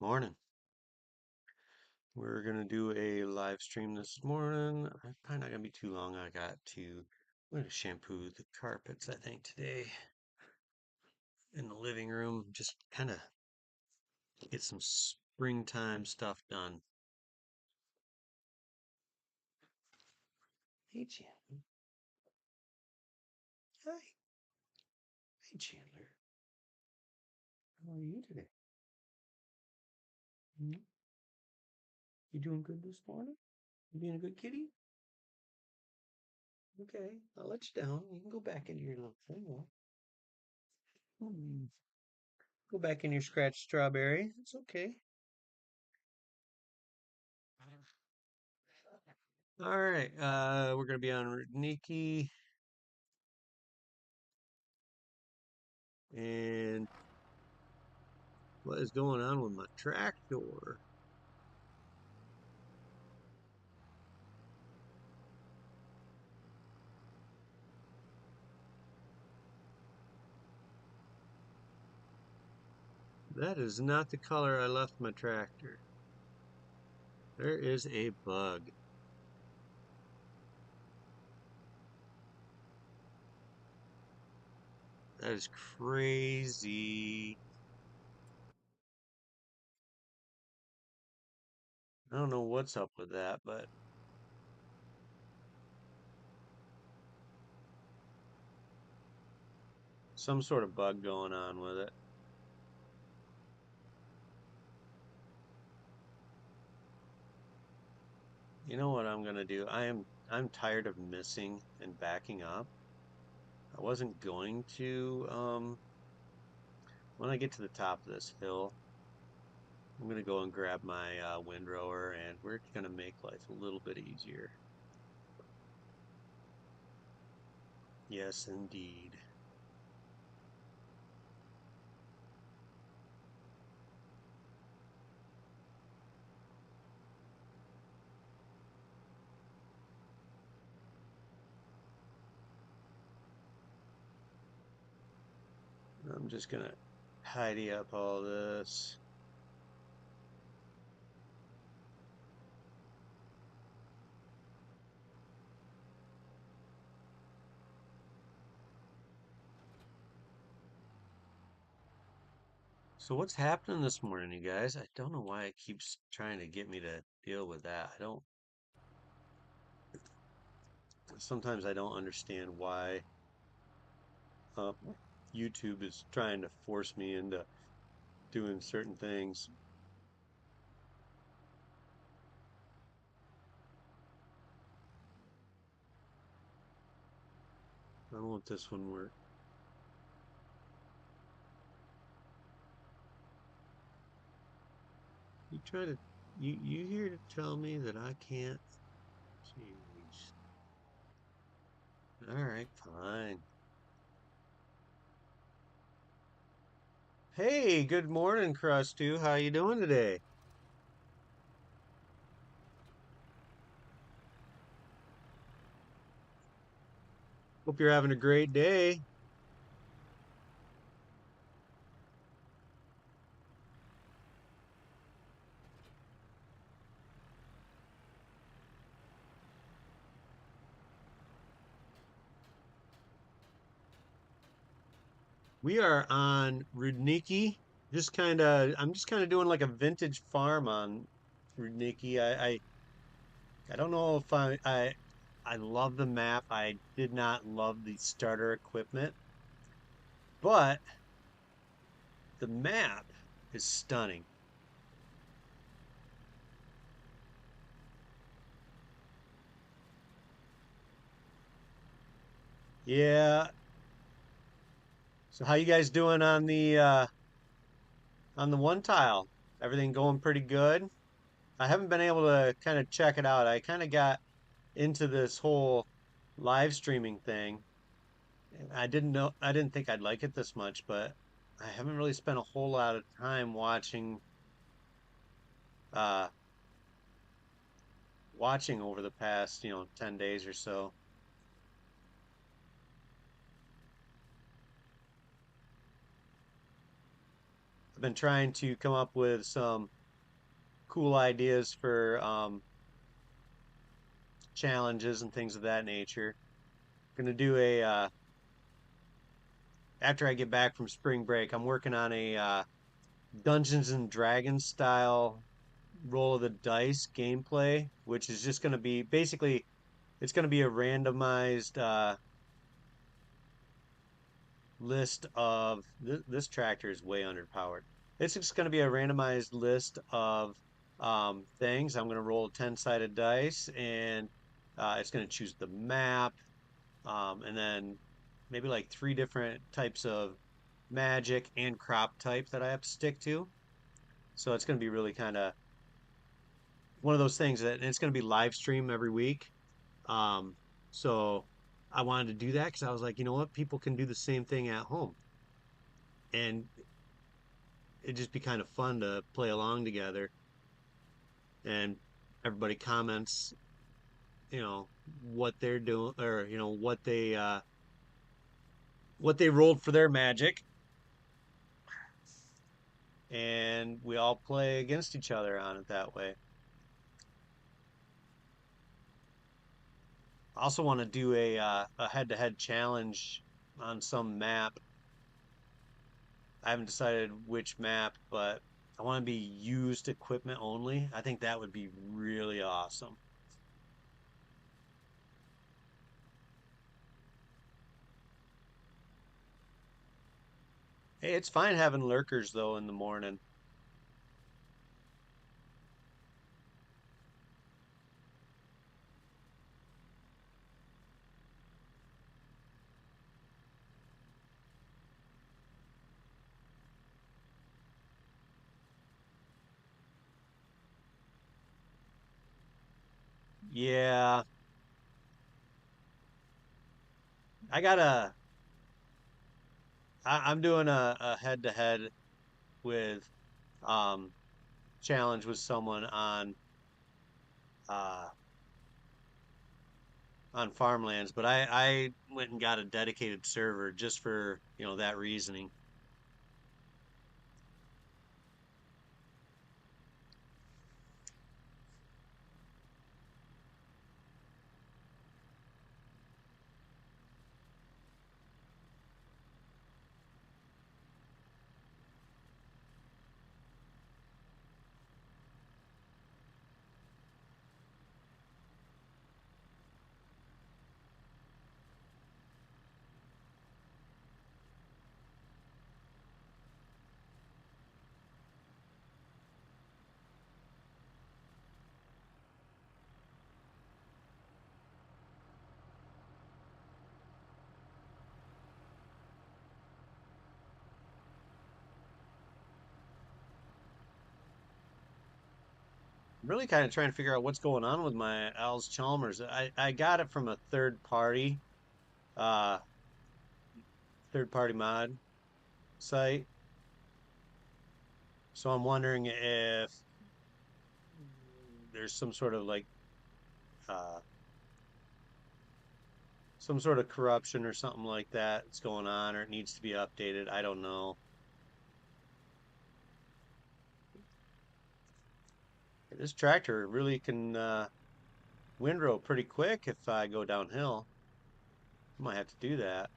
Morning. We're gonna do a live stream this morning. I'm probably not gonna be too long. I'm gonna shampoo the carpets, I think, today in the living room. Just kind of get some springtime stuff done. Hey, Chandler. Hi. Hey, Chandler. How are you today? Hmm? You doing good this morning? You being a good kitty? Okay, I'll let you down. You can go back into your little thing now. Hmm. Go back in your scratch strawberry. It's okay. All right, we're gonna be on Nikki and what is going on with my tractor? That is not the color I left my tractor. There is a bug. That is crazy. I don't know what's up with that, but some sort of bug going on with it. You know what I'm gonna do? I'm tired of missing and backing up. I wasn't going to when I get to the top of this hill, I'm gonna go and grab my windrower and we're gonna make life a little bit easier. Yes, indeed. I'm just gonna tidy up all this. So what's happening this morning, you guys? I don't know why it keeps trying to get me to deal with that. Sometimes I don't understand why uh, YouTube is trying to force me into doing certain things. I don't want this one work. You try to, you here to tell me that I can't? Jeez. All right, fine. Hey, good morning, Crust2. How you doing today? Hope you're having a great day. We are on Rudniki. I'm just kind of doing like a vintage farm on Rudniki. I don't know if I love the map. I did not love the starter equipment, but the map is stunning. Yeah. So how you guys doing on the one tile? Everything going pretty good? I haven't been able to kind of check it out. I kind of got into this whole live streaming thing. I didn't think I'd like it this much, but I haven't really spent a whole lot of time uh watching over the past, 10 days or so. I've been trying to come up with some cool ideas for challenges and things of that nature. Gonna do a after I get back from spring break, I'm working on a Dungeons and Dragons style roll of the dice gameplay, which is just gonna be basically it's gonna be a randomized list of this tractor is way underpowered. It's just going to be a randomized list of things. I'm going to roll a 10-sided dice and it's going to choose the map and then maybe like three different types of magic and crop type that I have to stick to. So it's going to be really kind of one of those things that and it's going to be live stream every week. Um, so I wanted to do that because I was like, you know what, people can do the same thing at home. And it'd just be kind of fun to play along together and everybody comments, you know, what they're doing or what they rolled for their magic and we all play against each other on it that way. I also want to do a head-to-head challenge on some map. I haven't decided which map, but I want to be used equipment only. I think that would be really awesome. Hey, it's fine having lurkers though in the morning. Yeah, I gotta I'm doing a head-to-head with um challenge with someone uh on farmlands, but I went and got a dedicated server just for, that reasoning. I'm really kind of trying to figure out what's going on with my Al's Chalmers. I got it from a uh third party mod site. So I'm wondering if there's some sort of like uh some sort of corruption or something like that that's going on or it needs to be updated. I don't know. This tractor really can windrow pretty quick if I go downhill. I might have to do that.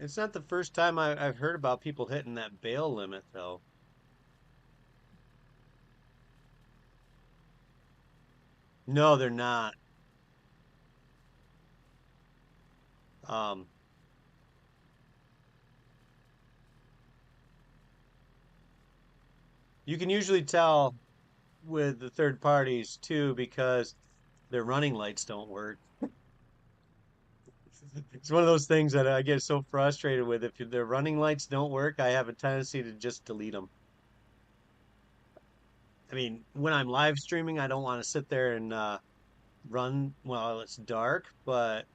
It's not the first time I've heard about people hitting that bail limit, though. No, they're not. Um, you can usually tell with the third parties too because their running lights don't work. It's one of those things that I get so frustrated with. If their running lights don't work, I have a tendency to just delete them. I mean, when I'm live streaming, I don't want to sit there and run while it's dark, but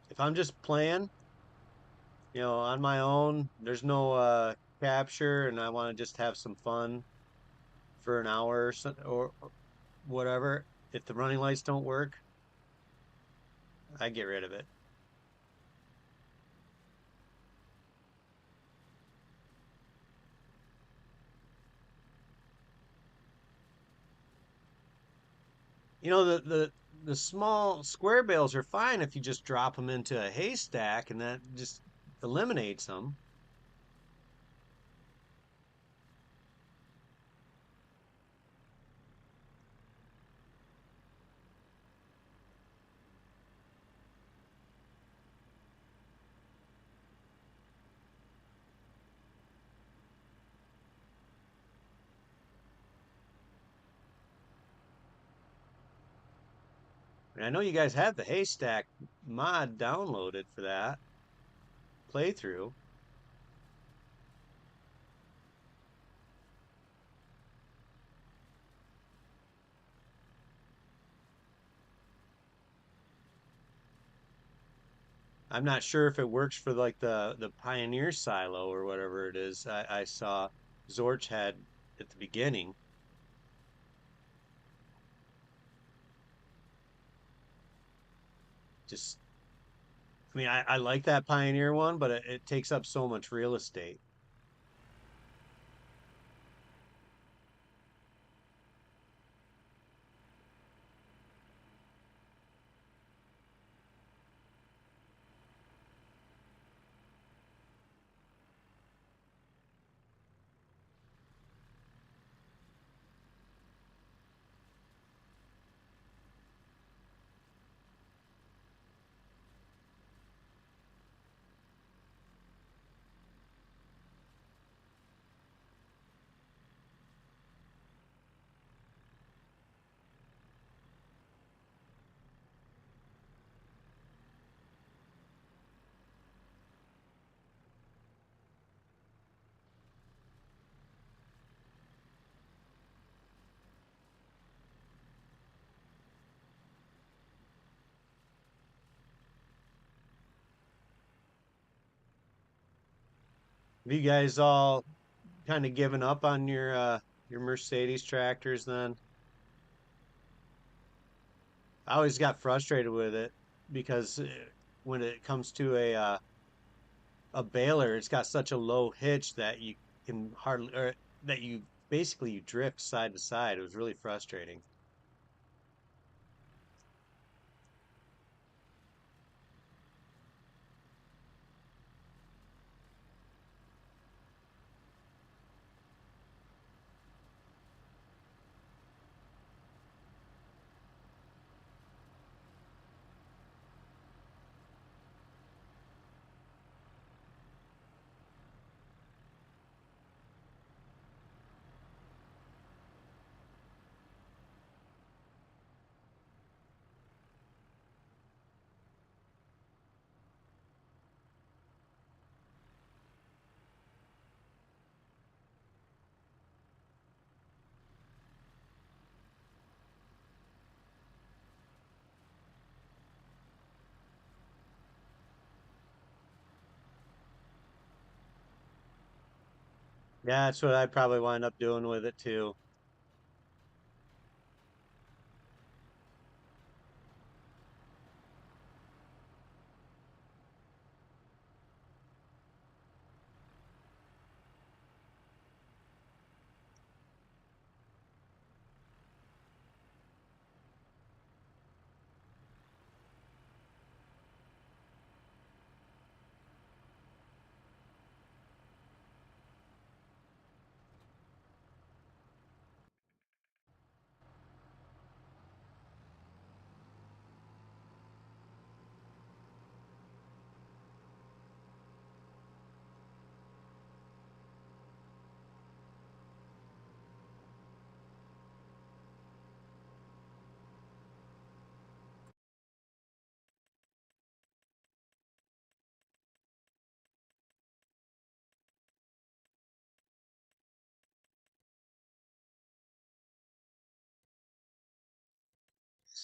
if I'm just playing, on my own, there's no capture, and I want to just have some fun for an hour or whatever. If the running lights don't work, I get rid of it. The small square bales are fine if you just drop them into a haystack, and that just eliminates them. And I know you guys have the haystack mod downloaded for that playthrough. I'm not sure if it works for like the Pioneer silo or whatever it is. I saw Zorch had at the beginning. Just, I mean, I like that Pioneer one, but it takes up so much real estate. Have you guys all kind of given up on your Mercedes tractors then? I always got frustrated with it because when it comes to a baler, it's got such a low hitch that you can hardly, or that you basically you drift side to side. It was really frustrating. Yeah, that's what I'd probably wind up doing with it too.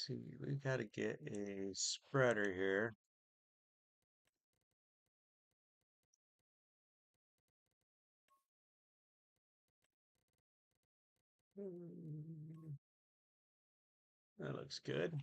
see, we got to get a spreader here. That looks good.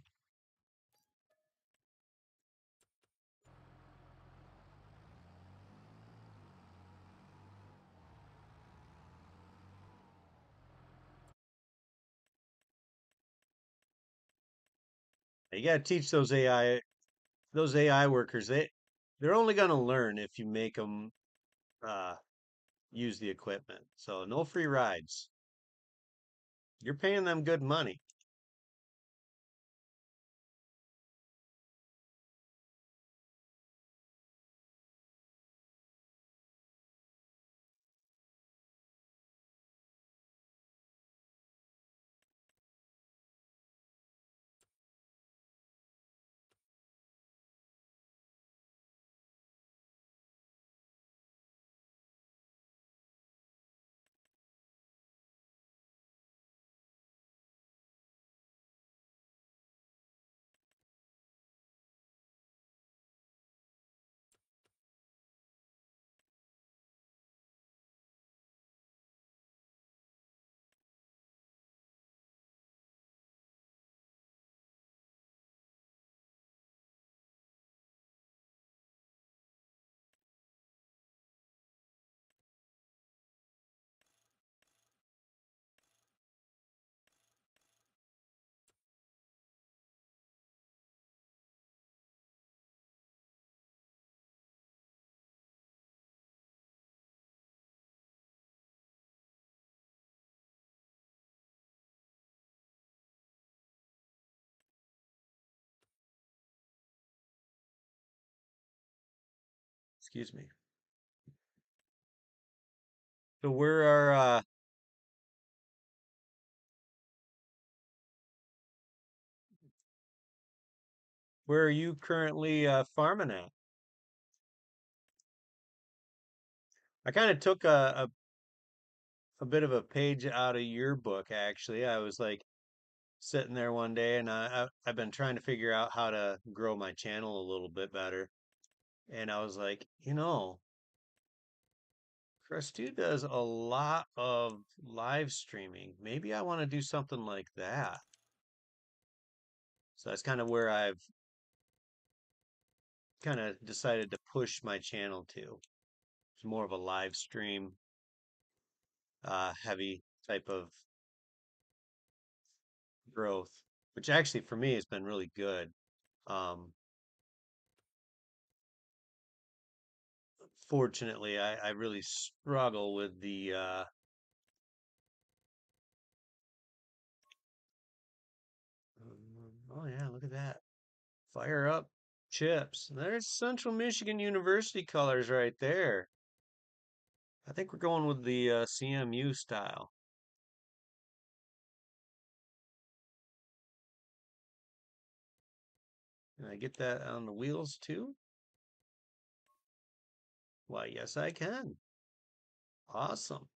You got to teach those AI workers. They're only going to learn if you make them uh, use the equipment. So no free rides. You're paying them good money. Excuse me. So where are you currently farming at? I kind of took a bit of a page out of your book, actually. I was like sitting there one day and I've been trying to figure out how to grow my channel a little bit better. And I was like, Crestu does a lot of live streaming. Maybe I want to do something like that. So that's kind of where I've kind of decided to push my channel to. It's more of a live stream, heavy type of growth, which actually for me has been really good. Um, Fortunately, I really struggle with the oh yeah, look at that. Fire up chips. There's Central Michigan University colors right there. I think we're going with the CMU style. Can I get that on the wheels too? Why, yes, I can. Awesome.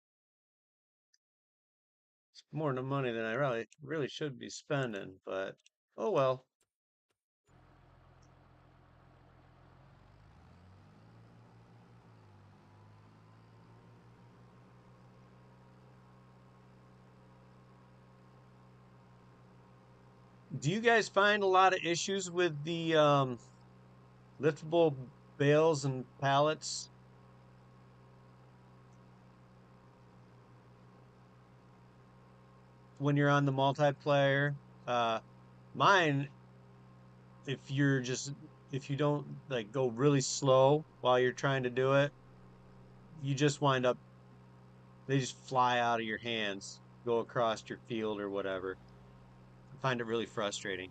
It's more than money than I really should be spending, but oh well. Do you guys find a lot of issues with the liftable bales and pallets when you're on the multiplayer? Uh, Mine, if you're just if you don't like go really slow while you're trying to do it, you just wind up they just fly out of your hands, go across your field or whatever. I find it really frustrating.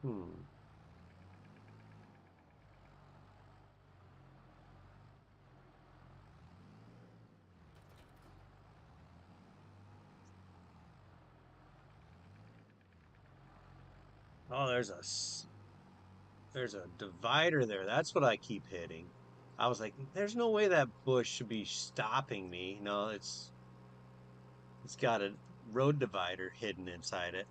Hmm. Oh, there's a divider there. That's what I keep hitting. I was like, there's no way that bush should be stopping me. No, it's got a road divider hidden inside it.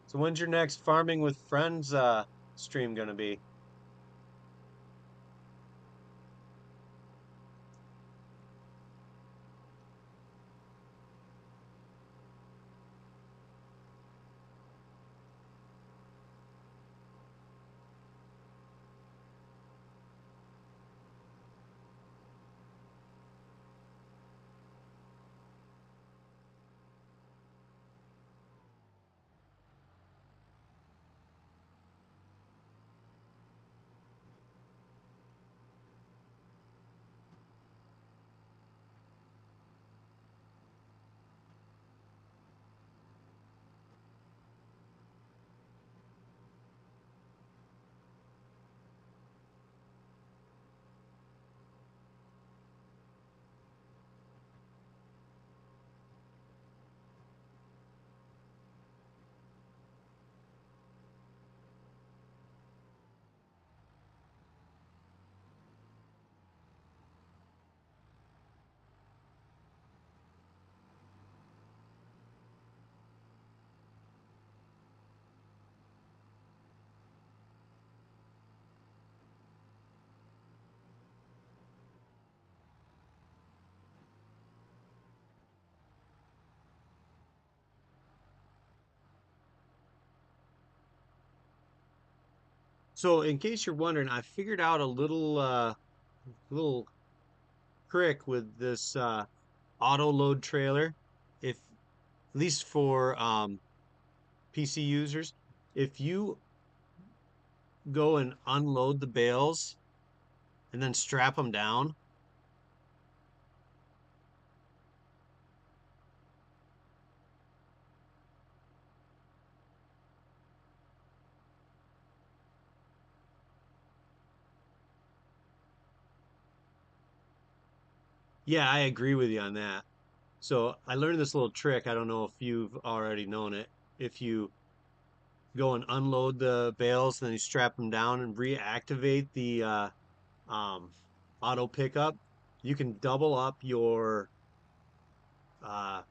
So when's your next farming with friends stream gonna be? So in case you're wondering, I figured out a little trick with this auto load trailer. If at least for PC users, if you go and unload the bales and then strap them down. Yeah, I agree with you on that. So I learned this little trick. I don't know if you've already known it. If you go and unload the bales, then you strap them down and reactivate the um, auto pickup, you can double up your uh,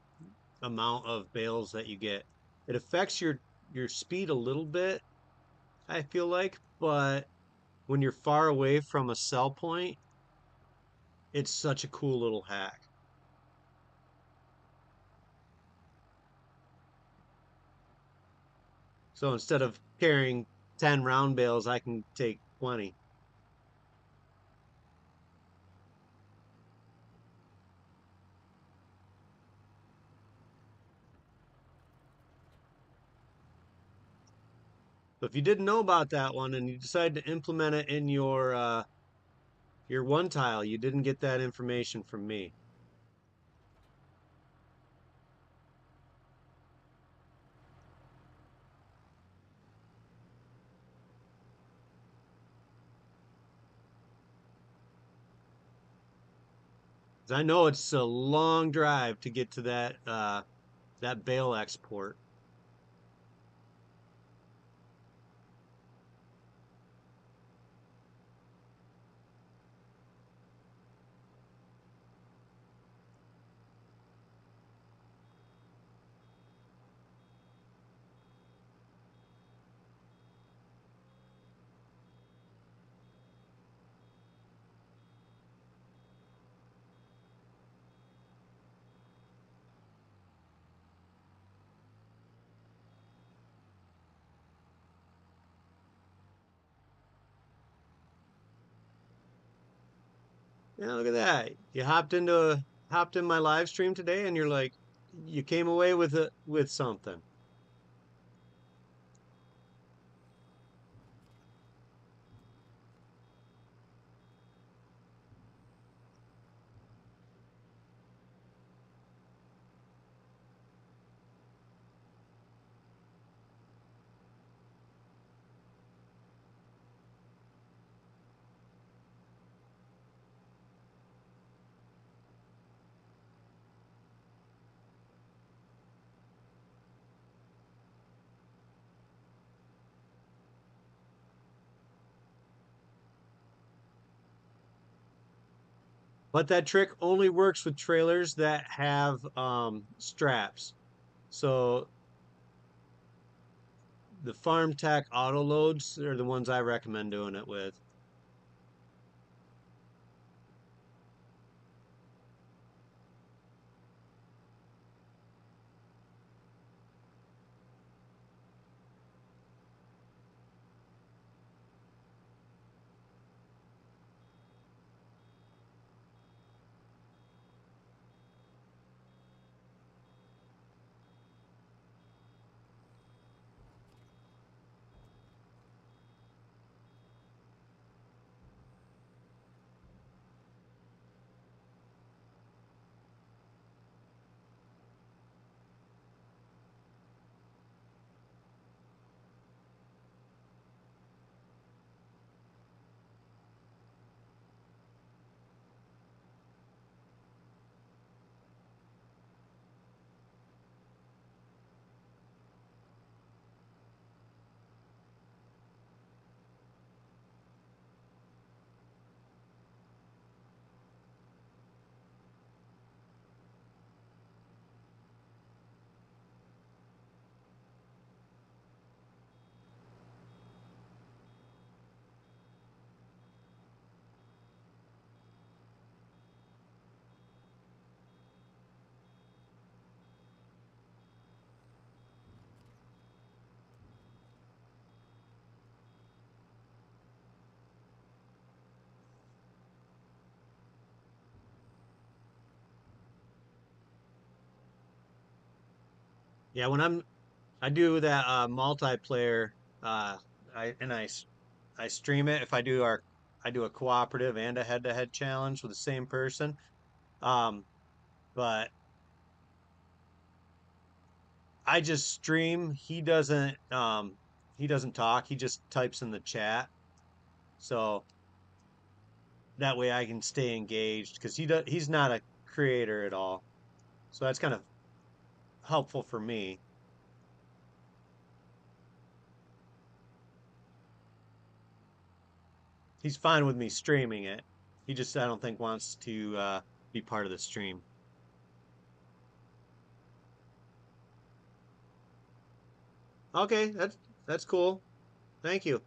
amount of bales that you get. It affects your speed a little bit, I feel like, but when you're far away from a sell point, it's such a cool little hack. So instead of carrying 10 round bales, I can take 20. So if you didn't know about that one and you decide to implement it in your one tile, you didn't get that information from me. 'Cause I know it's a long drive to get to that bale export. Yeah, look at that. You hopped in my live stream today and you're like you came away with something. But that trick only works with trailers that have straps. So the farm tack auto loads are the ones I recommend doing it with. Yeah, I do that multiplayer uh I and I s- I stream it if I do a cooperative and a head-to-head challenge with the same person. Um but I just stream. He doesn't talk. He just types in the chat. So that way I can stay engaged because he's not a creator at all. So that's kind of helpful for me. He's fine with me streaming it. He just I don't think wants to be part of the stream. Okay, that's cool. Thank you.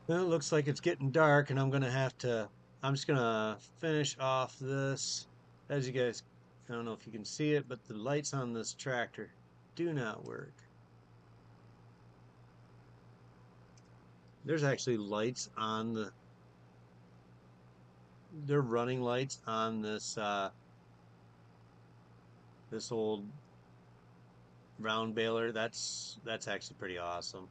Well, it looks like it's getting dark, and I'm just gonna finish off this as you guys I don't know if you can see it, but the lights on this tractor do not work. There's actually lights on they're running lights on this old round baler. That's actually pretty awesome.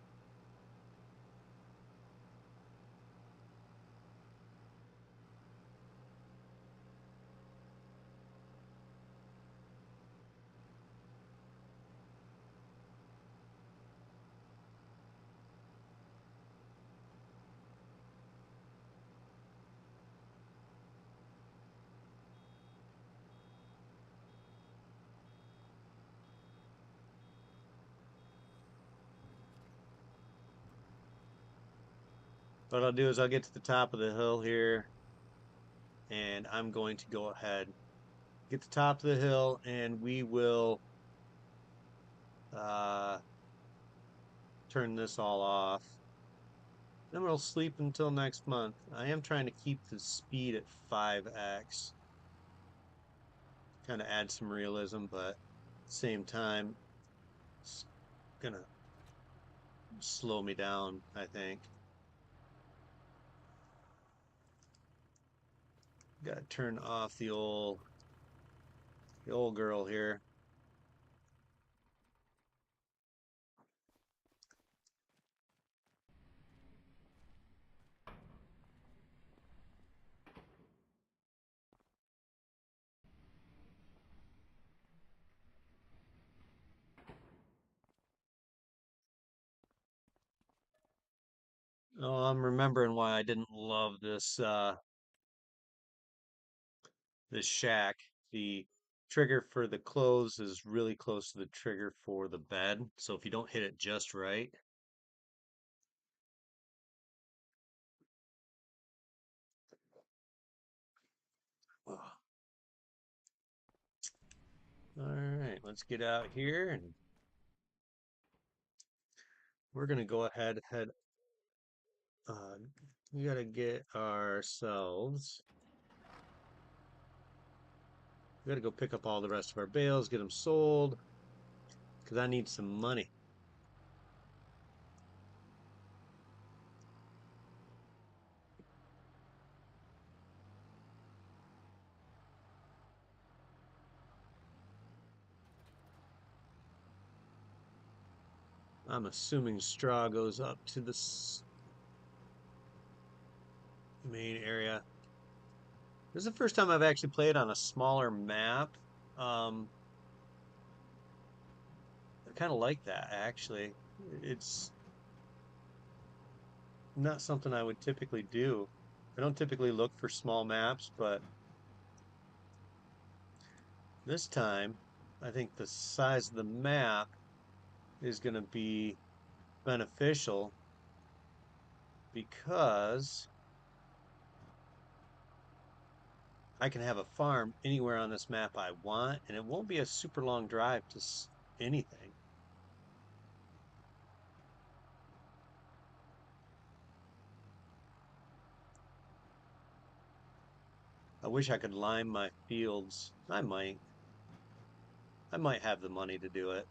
What I'll do is I'll get to the top of the hill here, and I'm going to go ahead, get to the top of the hill, and we will uh, turn this all off. Then we'll sleep until next month. I am trying to keep the speed at 5x, kind of add some realism, but at the same time, it's gonna slow me down, I think. Gotta turn off the old girl here. Oh, I'm remembering why I didn't love this shack. The trigger for the clothes is really close to the trigger for the bed. So if you don't hit it just right, oh. All right, let's get out here and we're gonna go ahead. Uh, we gotta get ourselves. We gotta go pick up all the rest of our bales, get them sold, because I need some money. I'm assuming straw goes up to the main area. This is the first time I've actually played on a smaller map. Um, I kind of like that actually. It's not something I would typically do. I don't typically look for small maps, but this time I think the size of the map is going to be beneficial because I can have a farm anywhere on this map I want, and it won't be a super long drive to anything. I wish I could lime my fields. I might. I might have the money to do it.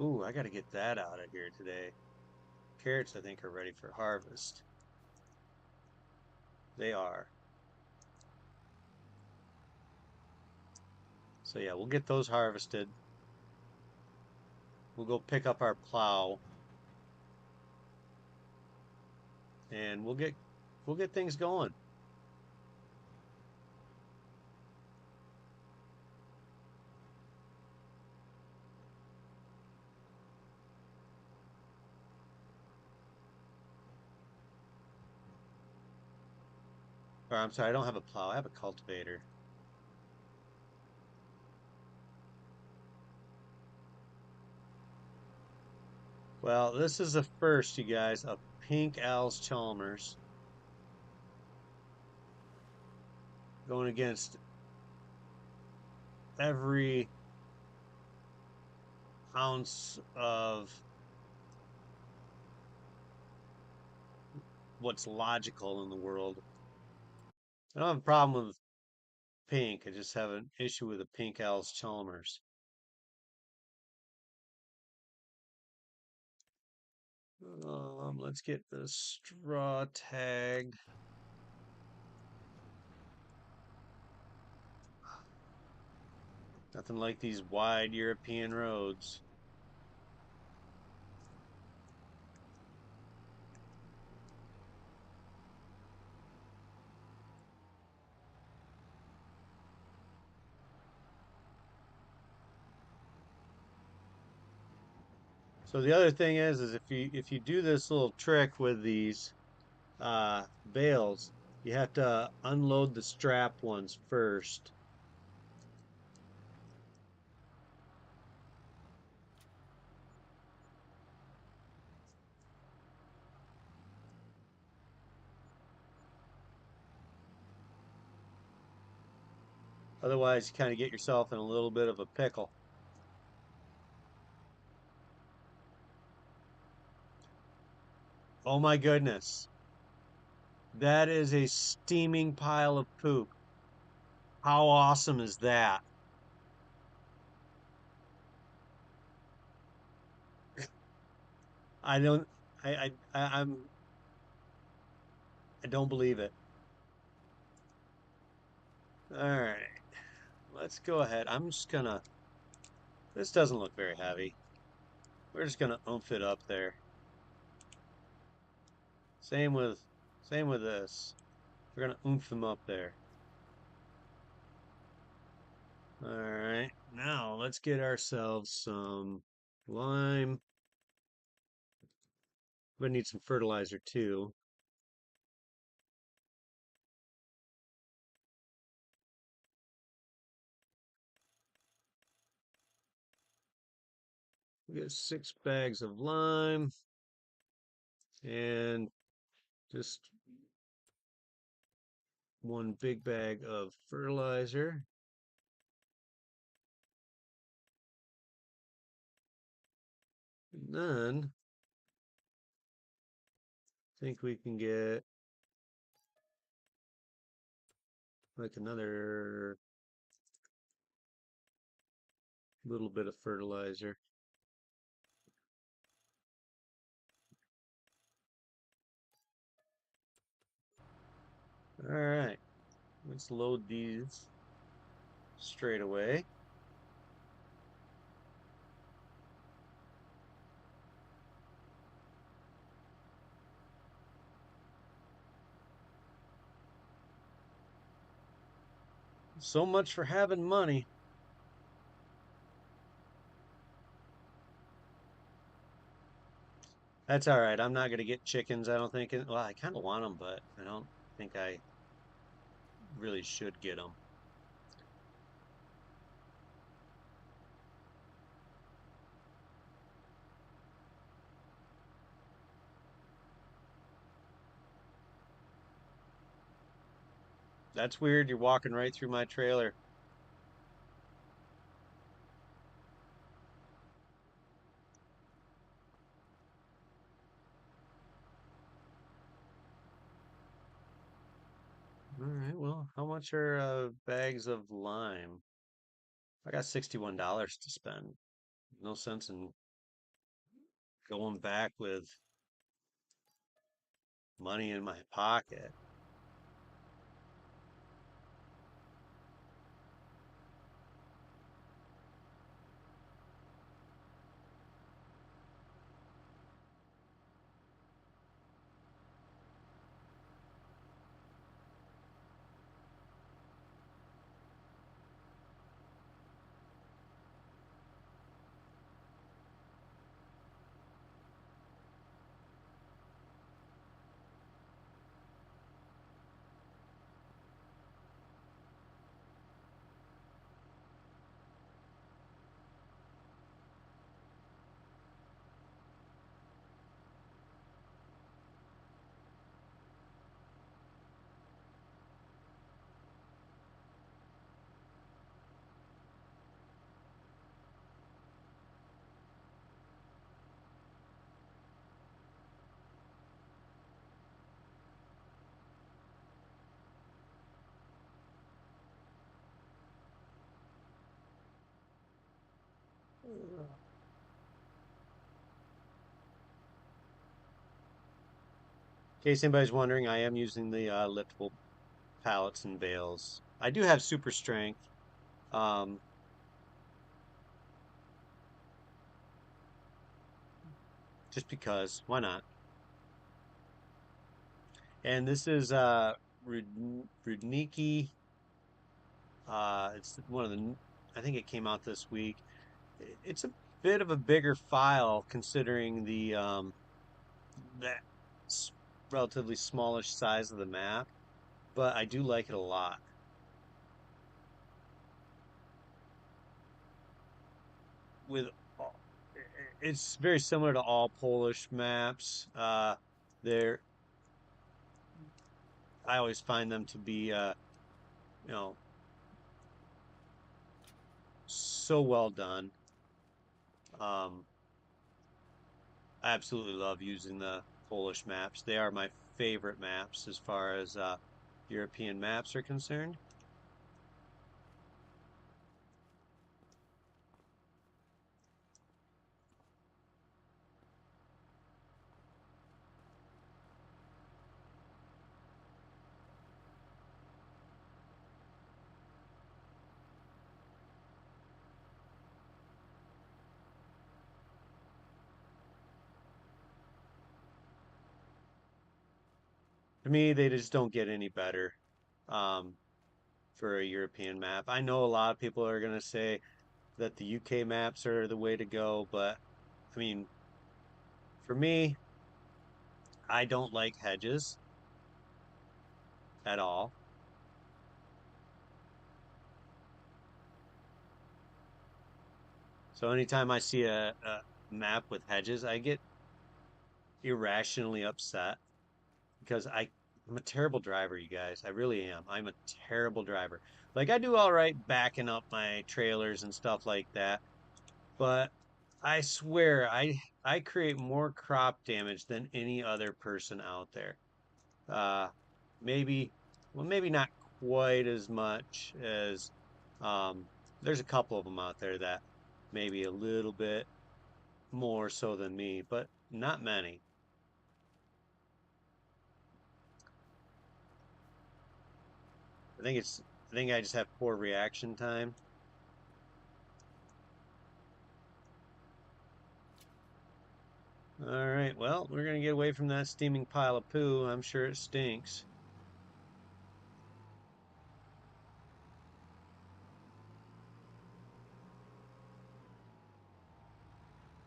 Ooh, I got to get that out of here today. Carrots, I think, are ready for harvest. They are. So yeah, we'll get those harvested. We'll go pick up our plow and we'll get things going. Or I'm sorry, I don't have a plow. I have a cultivator. Well, this is the first, you guys, of Pink Al's Chalmers going against every ounce of what's logical in the world. I don't have a problem with pink. I just have an issue with the pink Alice Chalmers. Let's get the straw tagged. Nothing like these wide European roads. So the other thing is if you do this little trick with these bales, you have to unload the strap ones first. Otherwise, you kind of get yourself in a little bit of a pickle. Oh my goodness. That is a steaming pile of poop. How awesome is that? I don't I don't believe it. All right. Let's go ahead. I'm just gonna this doesn't look very heavy. We're just gonna oomph it up there. Same with same with this. We're gonna oomph them up there. All right. Now let's get ourselves some lime. We're gonna need some fertilizer too. We got 6 bags of lime and just 1 big bag of fertilizer. And then I think we can get like another little bit of fertilizer. All right, let's load these straight away. So much for having money. That's all right. I'm not gonna get chickens, I don't think. Well, I kind of want them, but I don't think I really should get them. That's weird. You're walking right through my trailer. All right. Well, how much are bags of lime? I got $61 to spend. No sense in going back with money in my pocket. In case anybody's wondering, I am using the liftable pallets and bales. I do have super strength, um, just because. Why not? And this is Rudniki. It's one of the. I think it came out this week. It's a bit of a bigger file considering the that relatively smallish size of the map, but I do like it a lot. With it's very similar to all Polish maps. They're I always find them to be you know so well done. Um, I absolutely love using the Polish maps. They are my favorite maps as far as European maps are concerned. To me, they just don't get any better um, for a European map. I know a lot of people are going to say that the UK maps are the way to go, but I mean, for me, I don't like hedges at all. So anytime I see a map with hedges, I get irrationally upset because I'm a terrible driver, you guys. I really am. I'm a terrible driver. Like I do all right backing up my trailers and stuff like that, but I swear I create more crop damage than any other person out there. Uh, maybe, well, maybe not quite as much as um, there's a couple of them out there that maybe a little bit more so than me, but not many. I think it's I think I just have poor reaction time. All right, well, we're gonna get away from that steaming pile of poo. I'm sure it stinks.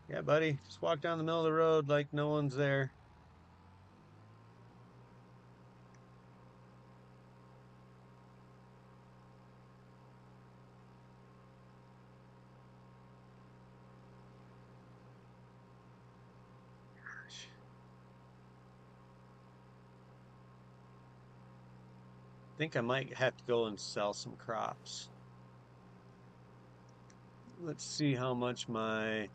Yeah, buddy, just walk down the middle of the road like no one's there. I think I might have to go and sell some crops. Let's see how much my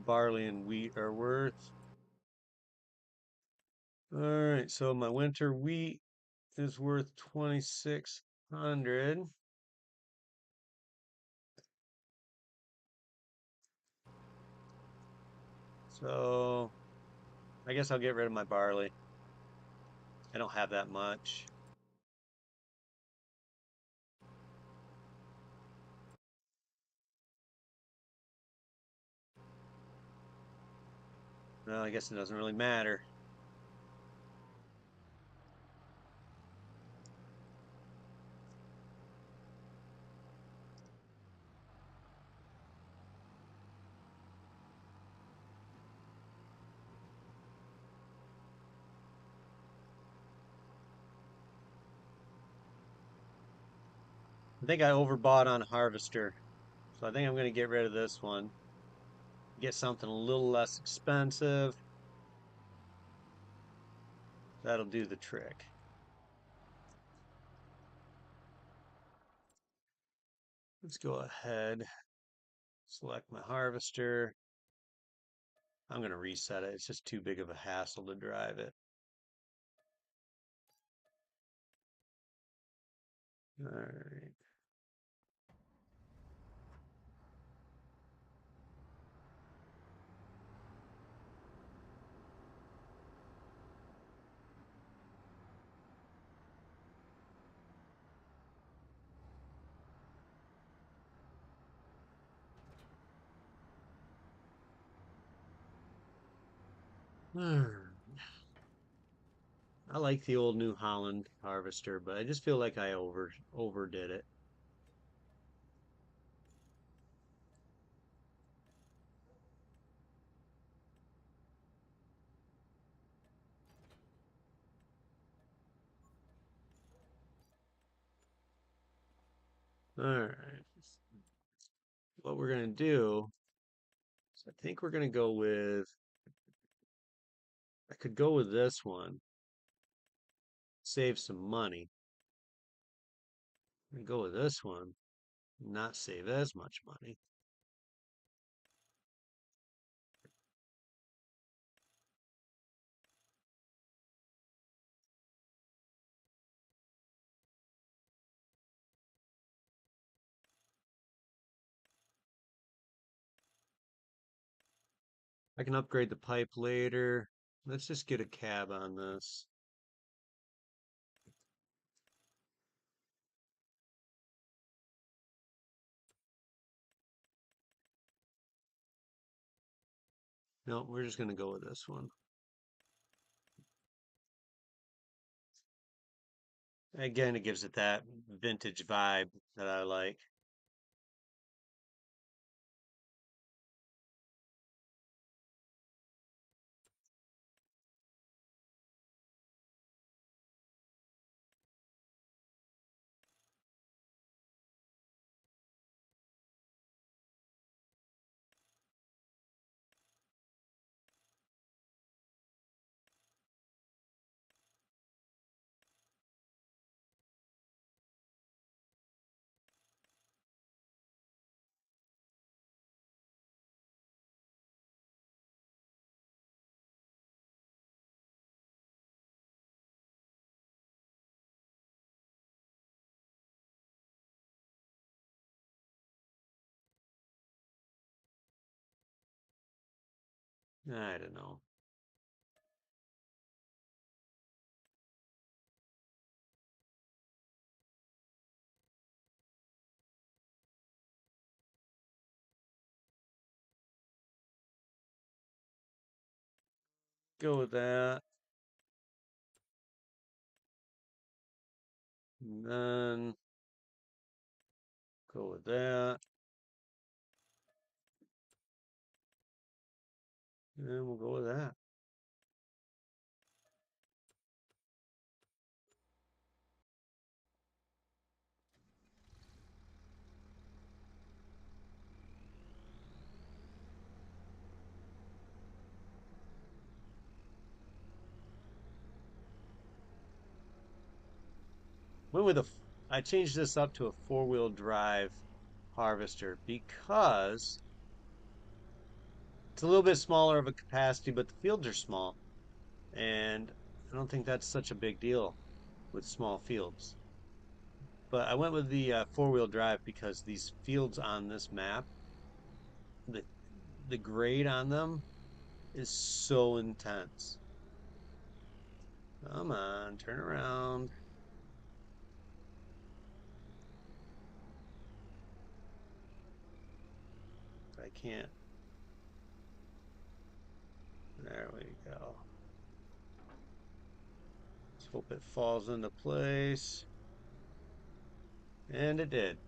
barley and wheat are worth. All right, so my winter wheat is worth 2,600. So I guess I'll get rid of my barley. I don't have that much. Well, I guess it doesn't really matter. I think I overbought on harvester, so I think I'm going to get rid of this one. Get something a little less expensive. That'll do the trick. Let's go ahead, select my harvester. I'm going to reset it. It's just too big of a hassle to drive it. All right. I like the old New Holland harvester, but I just feel like I overdid it. All right. What we're gonna do is I think we're gonna go with I could go with this one, save some money. I'm gonna go with this one, not save as much money. I can upgrade the pipe later. Let's just get a cab on this. No, we're just gonna go with this one. Again, it gives it that vintage vibe that I like. I don't know. Go with that. And then go with that. And we'll go with that. Went with I changed this up to a four-wheel drive harvester because it's a little bit smaller of a capacity, but the fields are small. And I don't think that's such a big deal with small fields. But I went with the four-wheel drive because these fields on this map, the the grade on them is so intense. Come on, turn around. I can't. There we go. Let's hope it falls into place. And it did.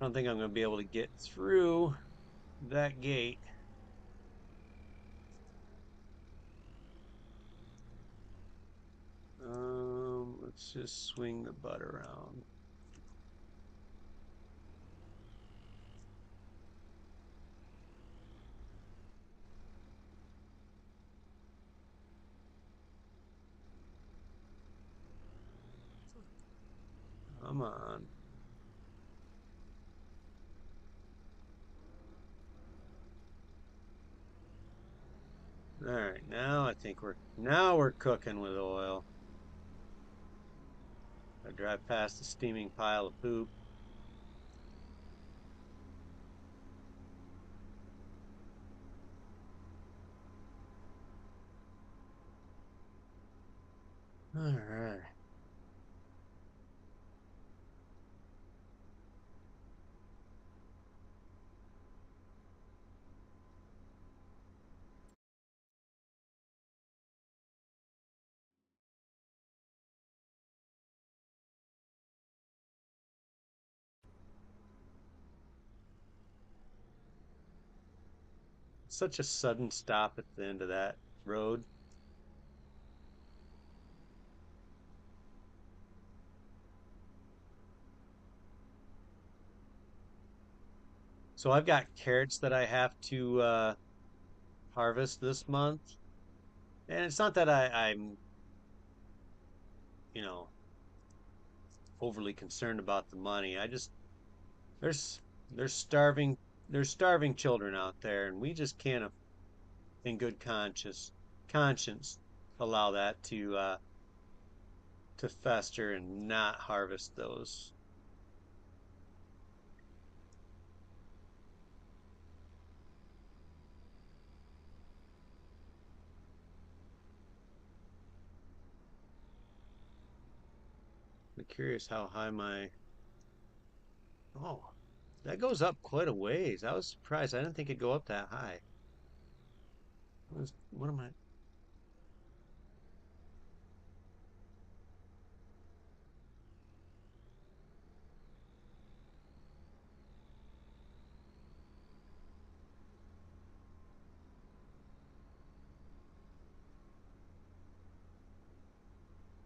I don't think I'm going to be able to get through that gate. Let's just swing the butt around. Come on. All right, now I think we're cooking with oil. I drive past a steaming pile of poop. All right. Such a sudden stop at the end of that road. So I've got carrots that I have to harvest this month. And it's not that I'm, you know, overly concerned about the money. I just there's there's starving there's starving children out there, and we just can't, in good conscience, allow that to fester and not harvest those. I'm curious how high my oh, that goes up quite a ways. I was surprised. I didn't think it'd go up that high. What am I?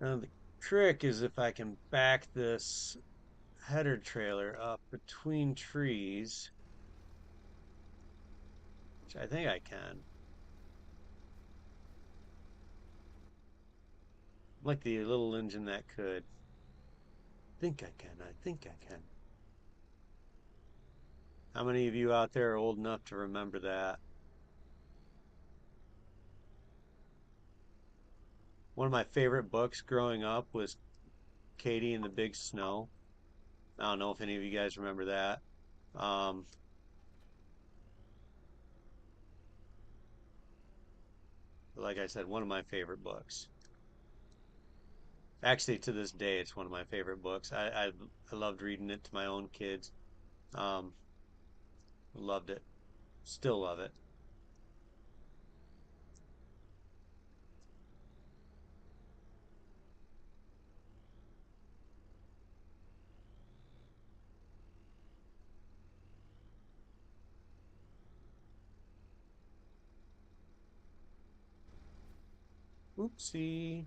The trick is if I can back this header trailer up between trees, which I think I can. Like the little engine that could. Think I can. I think I can. How many of you out there are old enough to remember that? One of my favorite books growing up was Katie and the Big Snow. I don't know if any of you guys remember that. Um, like I said, one of my favorite books. Actually, to this day, it's one of my favorite books. I loved reading it to my own kids. Um, Loved it. Still love it. Oopsie.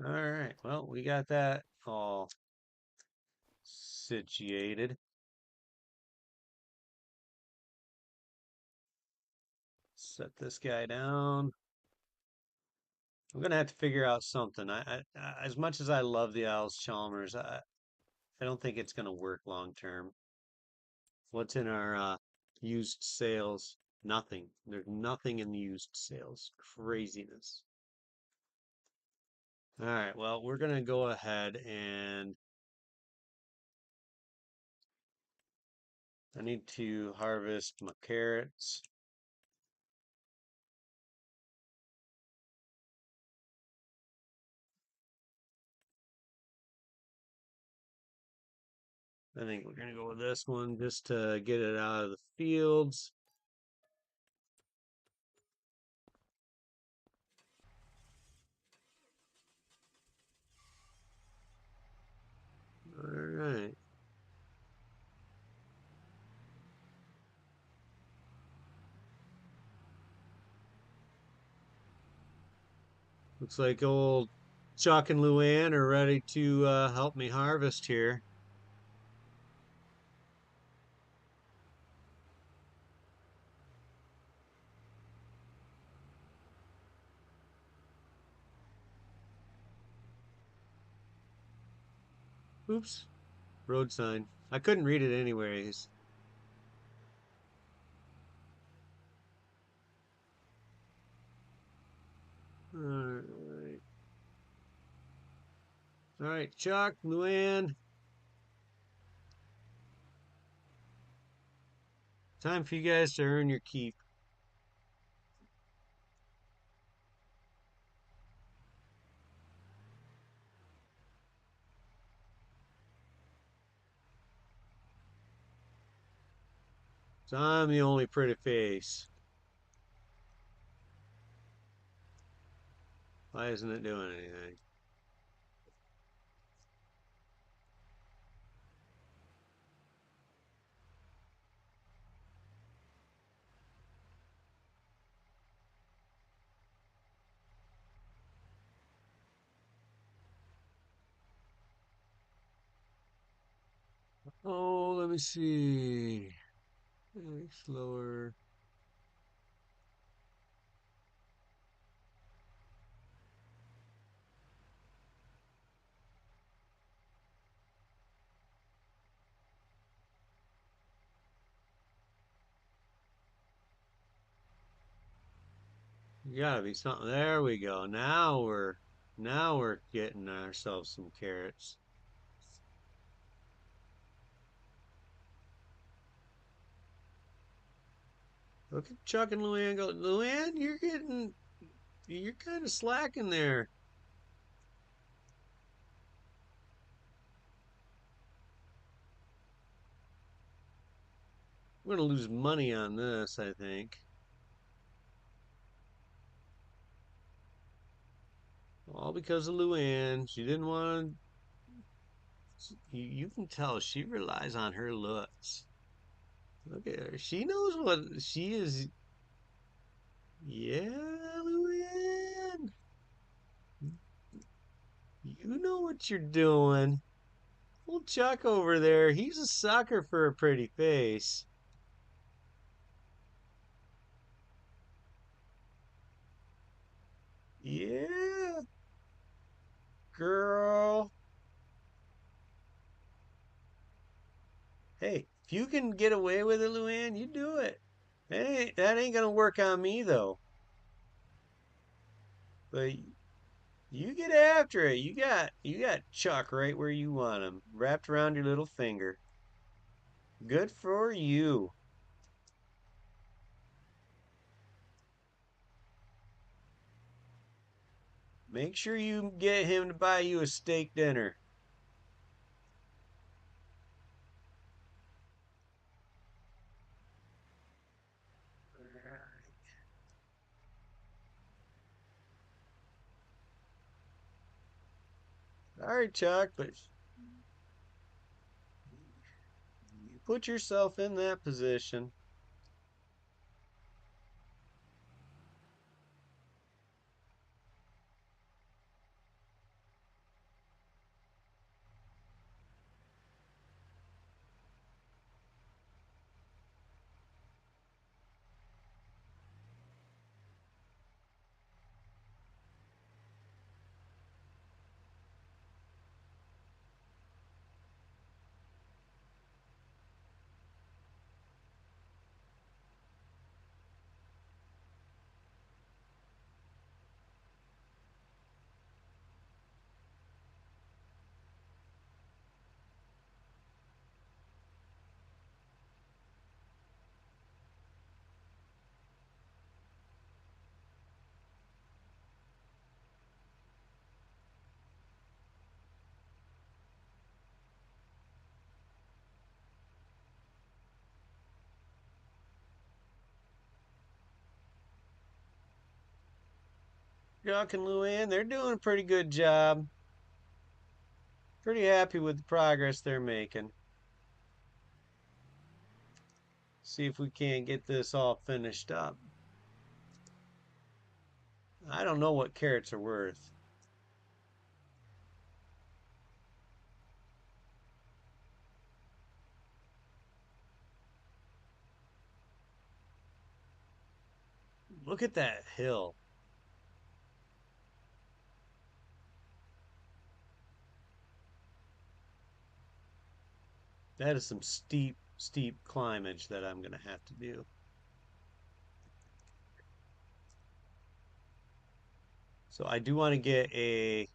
All right. Well, we got that all situated. Set this guy down. I'm gonna have to figure out something. As much as I love the Isles Chalmers, I don't think it's gonna work long term. What's in our used sales? Nothing. There's nothing in the used sales. Craziness. All right. Well, we're gonna go ahead and I need to harvest my carrots. I think we're gonna go with this one just to get it out of the fields. All right. Looks like old Chuck and Luann are ready to help me harvest here. Oops. Road sign. I couldn't read it anyways. All right. All right, Chuck, Luann. Time for you guys to earn your keep. So I'm the only pretty face. Why isn't it doing anything? Oh, let me see. Slower. You gotta be something. There we go. Now we're getting ourselves some carrots. Look at Chuck and Luann go. Luann, you're kind of slacking there. We're gonna lose money on this, I think. All because of Luann. She didn't want to. You can tell she relies on her looks. Look at her. She knows what she is. Yeah, Luann. You know what you're doing. Old Chuck over there, he's a sucker for a pretty face. Yeah, girl. Hey, if you can get away with it, Luann, you do it. That ain't gonna work on me though. But you get after it. You got Chuck right where you want him, wrapped around your little finger. Good for you. Make sure you get him to buy you a steak dinner. Sorry, Chuck, but you put yourself in that position. Chuck and Luann, they're doing a pretty good job. Pretty happy with the progress they're making. See if we can't get this all finished up. I don't know what carrots are worth. Look at that hill. That is some steep, steep climbage that I'm gonna have to do. So I do want to get a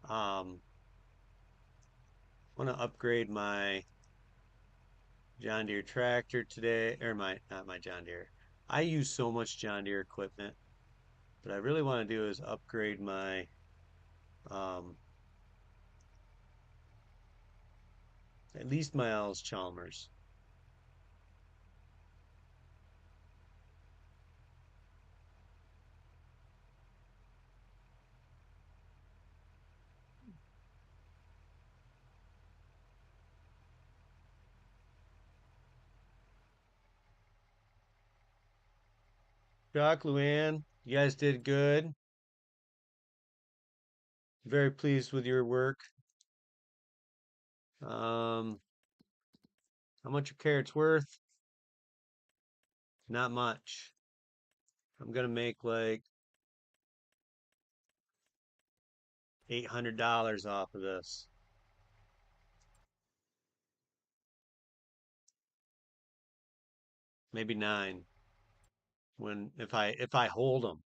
want to upgrade my John Deere tractor today, or not my John Deere. I use so much John Deere equipment. What I really want to do is upgrade my um, at least my Al's Chalmers. Doc, Luann, you guys did good. Very pleased with your work. Um, how much are carrots worth? Not much. I'm gonna make like $800 off of this. Maybe nine. When if I hold them,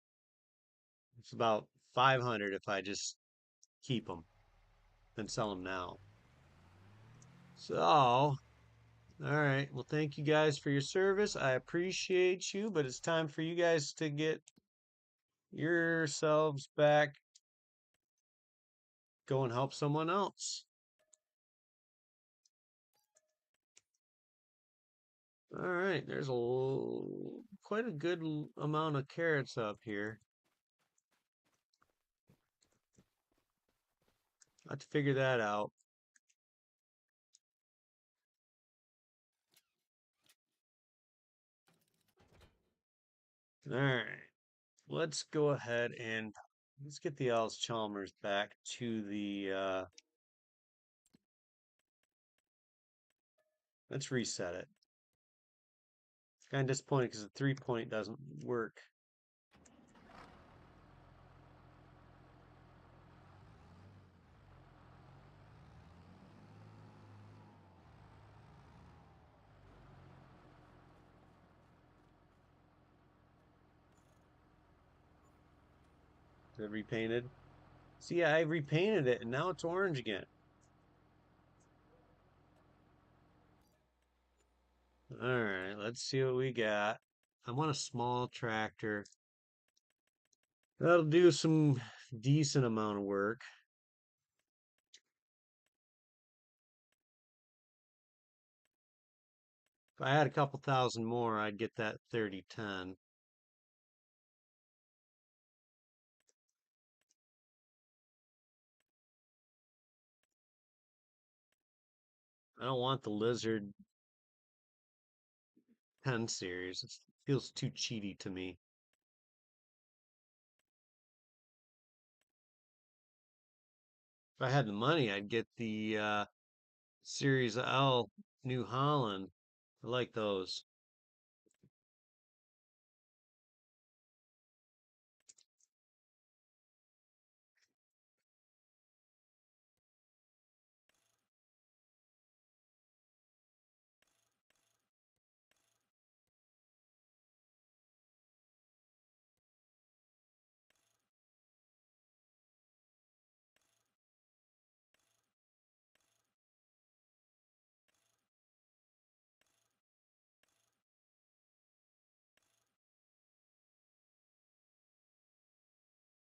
it's about 500 if I just keep them and sell them now. So, all right. Well, thank you guys for your service. I appreciate you, but it's time for you guys to get yourselves back. Go and help someone else. All right. There's quite a good amount of carrots up here. I have to figure that out. All right. Let's go ahead and let's get the Alice Chalmers back to the let's reset it. It's kind of disappointing because the 3-point doesn't work. Is it repainted? See, I repainted it and now it's orange again. All right, let's see what we got. I want a small tractor. That'll do some decent amount of work. If I had a couple thousand more, I'd get that 3010. I don't want the Lizard 10 series. It feels too cheaty to me. If I had the money, I'd get the Series L New Holland. I like those.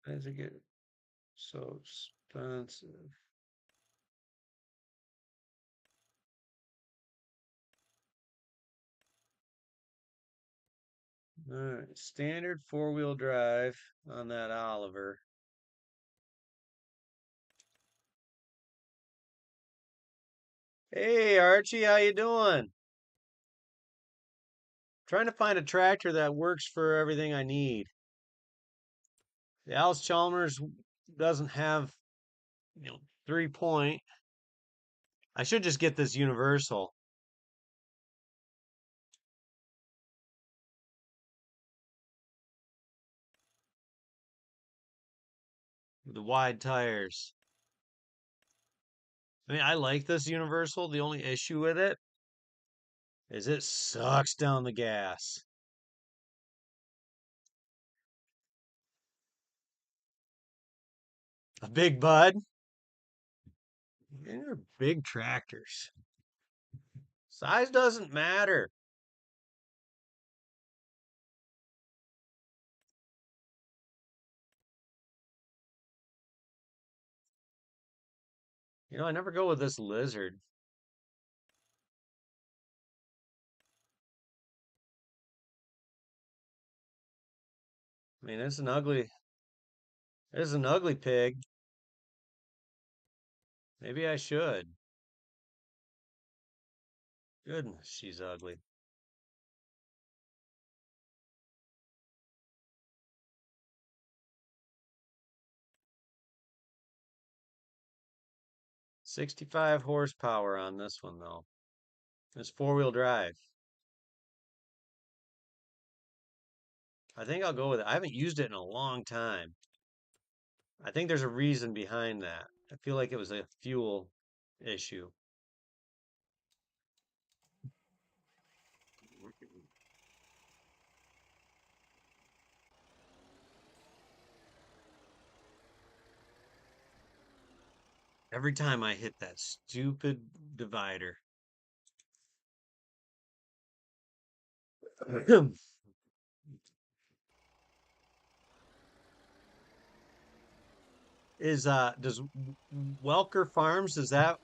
Why does it get so expensive? All right, standard four-wheel drive on that Oliver. Hey Archie, how you doing? Trying to find a tractor that works for everything I need. The Alice Chalmers doesn't have, 3-point. I should just get this universal, with the wide tires. I mean, I like this universal. The only issue with it is it sucks down the gas. A big bud. They're big tractors. Size doesn't matter. You know, I never go with this lizard. I mean, it's an ugly pig. Maybe I should. Goodness, she's ugly. 65 horsepower on this one, though. It's four-wheel drive. I think I'll go with it. I haven't used it in a long time. I think there's a reason behind that. I feel like it was a fuel issue. Every time I hit that stupid divider. Does Welker Farms, is that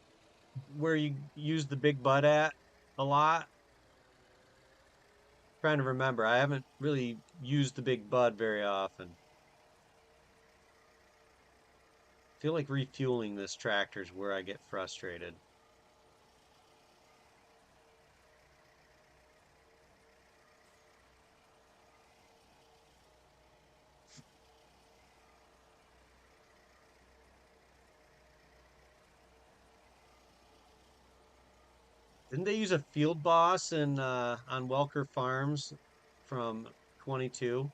where you use the big bud at a lot? Trying to remember. I haven't really used the big bud very often. Feel like refueling this tractor is where I get frustrated. Didn't they use a field boss in on Welker Farms from 22?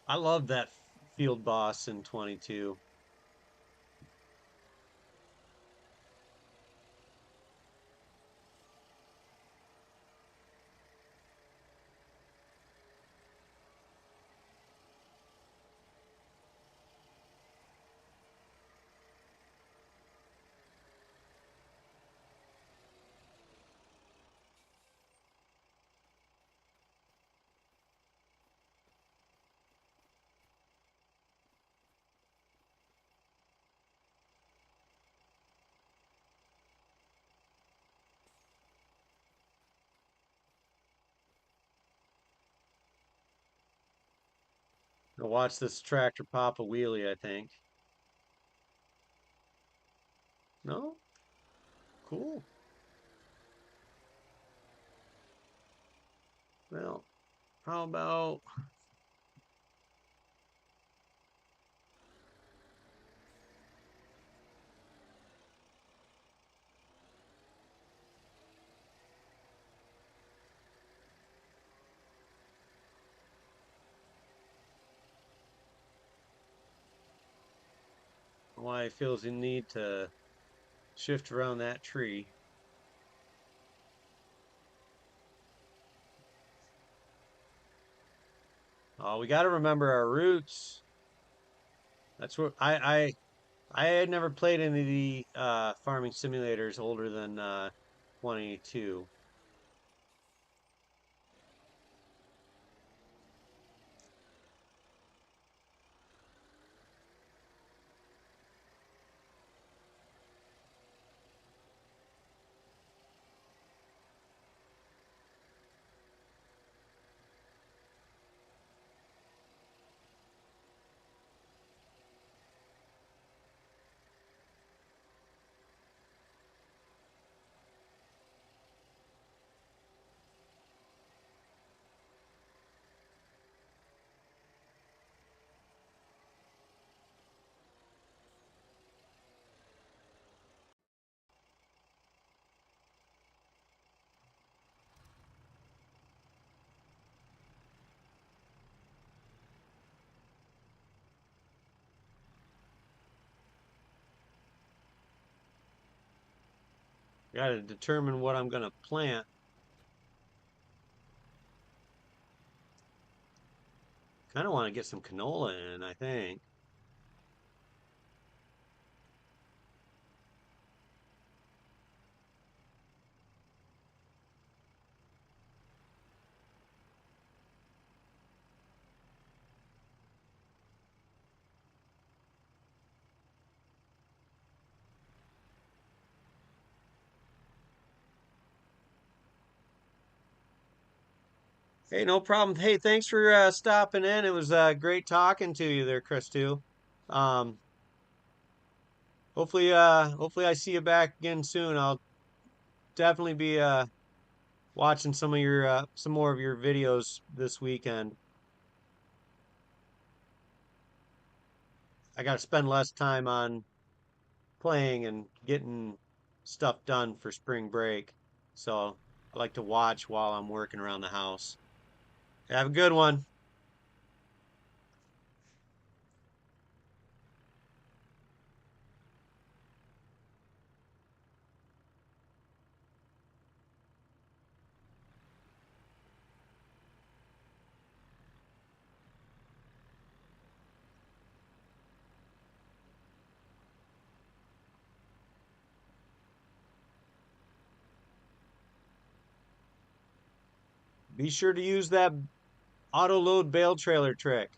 I love that field boss in 22. Now watch this tractor pop a wheelie, I think. No? Cool. Well, how about why he feels the need to shift around that tree? Oh, we got to remember our roots. That's what I had never played any of the farming simulators older than 22. got to determine what I'm going to plant. Kind of want to get some canola in, I think. Hey, no problem. Hey, thanks for stopping in. It was great talking to you there, Chris, too. Um, hopefully I see you back again soon. I'll definitely be watching some more of your videos this weekend. I got to spend less time on playing and getting stuff done for spring break. So I like to watch while I'm working around the house. Have a good one. Be sure to use that auto load bale trailer trick.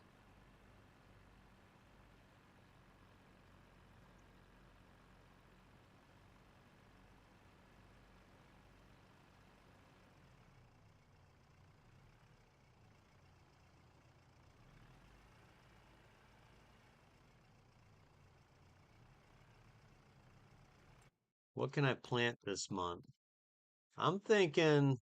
What can I plant this month? I'm thinking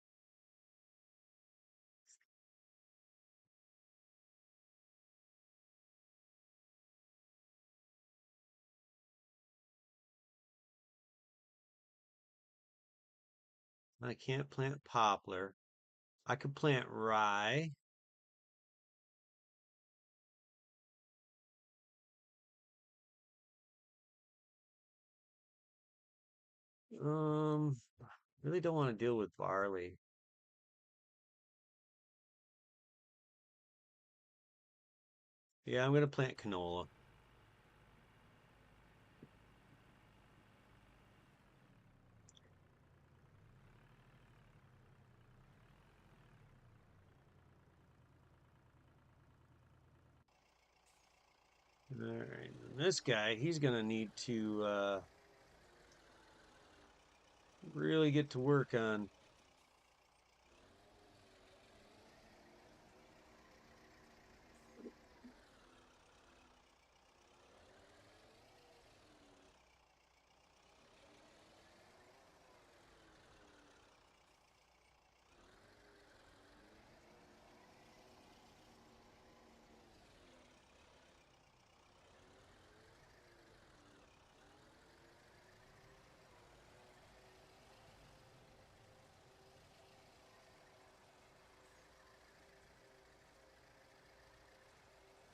I can't plant poplar. I could plant rye. Um, really don't want to deal with barley. Yeah, I'm gonna plant canola. All right, this guy, he's gonna need to really get to work on.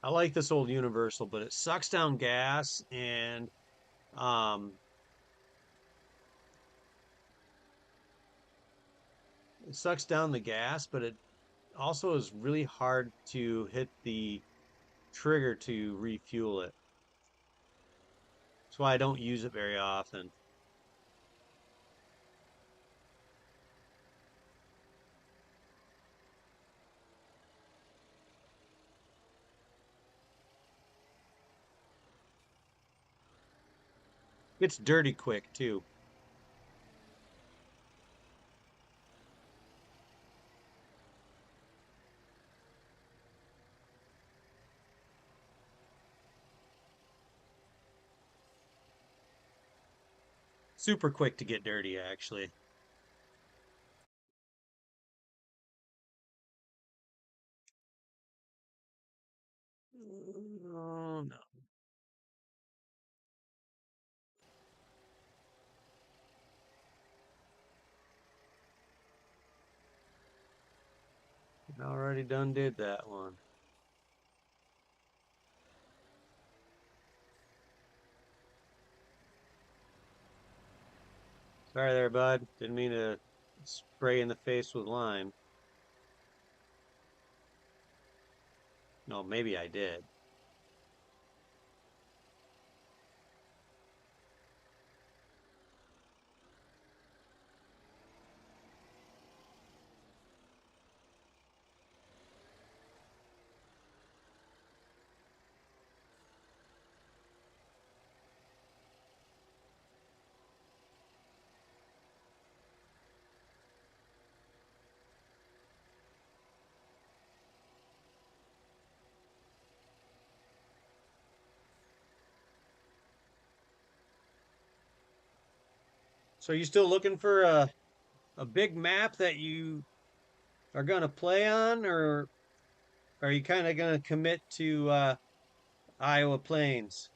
I like this old Universal, but it sucks down gas and um, it sucks down the gas, but it also is really hard to hit the trigger to refuel it. That's why I don't use it very often. It's dirty quick too. Super quick to get dirty, actually. Oh no, I already done did that one. Sorry there, bud. Didn't mean to spray in the face with lime. No, maybe I did. So you still looking for a big map that you are gonna play on, or are you kind of gonna commit to Iowa Plains?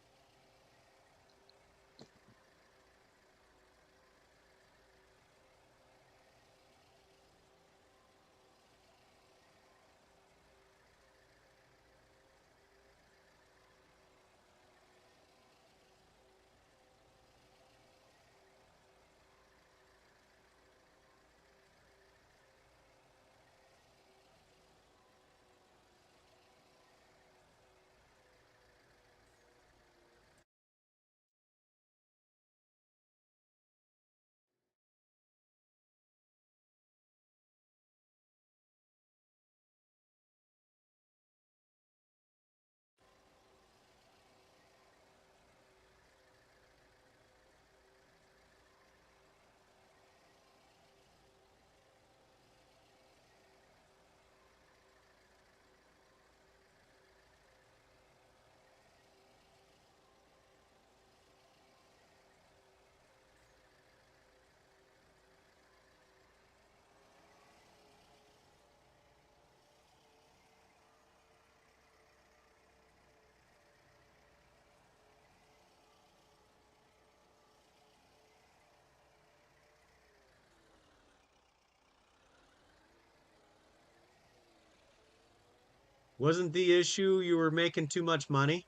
Wasn't the issue you were making too much money?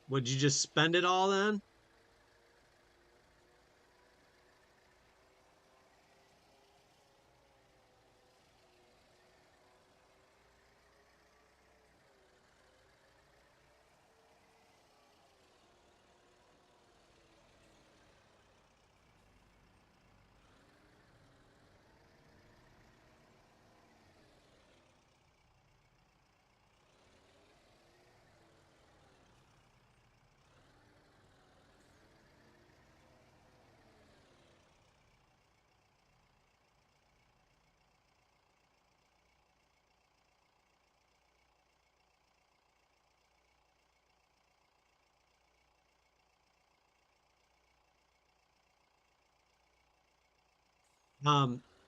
Would you just spend it all then?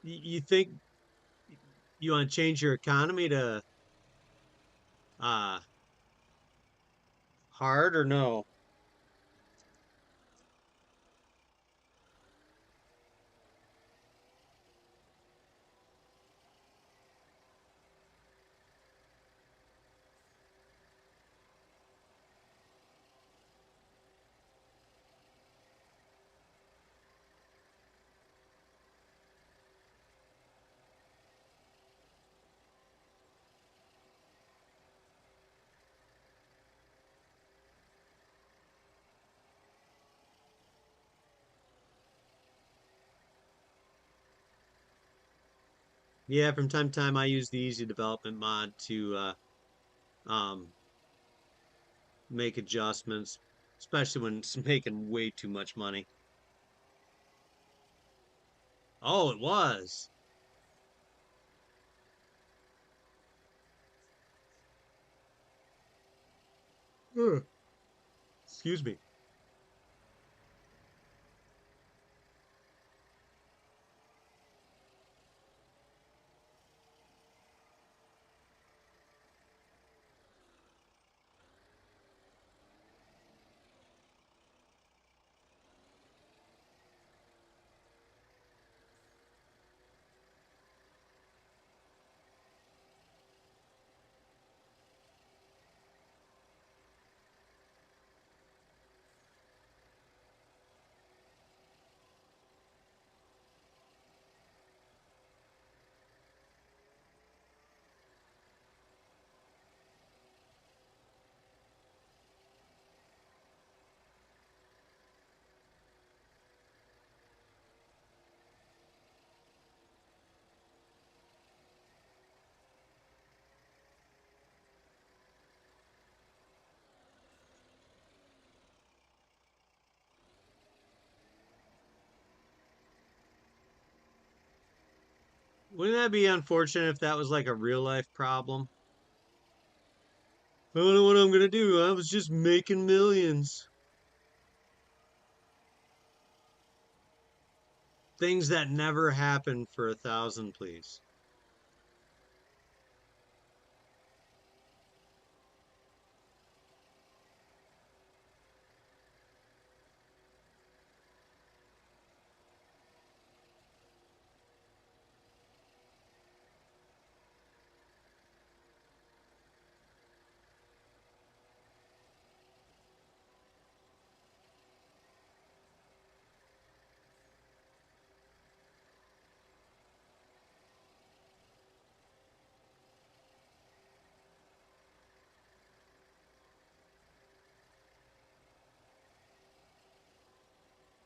You think you want to change your economy to uh hard or no? Yeah, from time to time I use the easy development mod to um make adjustments, especially when it's making way too much money. Oh, it was. Ugh, excuse me. Wouldn't that be unfortunate if that was like a real life problem? I don't know what I'm gonna do. I was just making millions. Things that never happen for 1,000, please.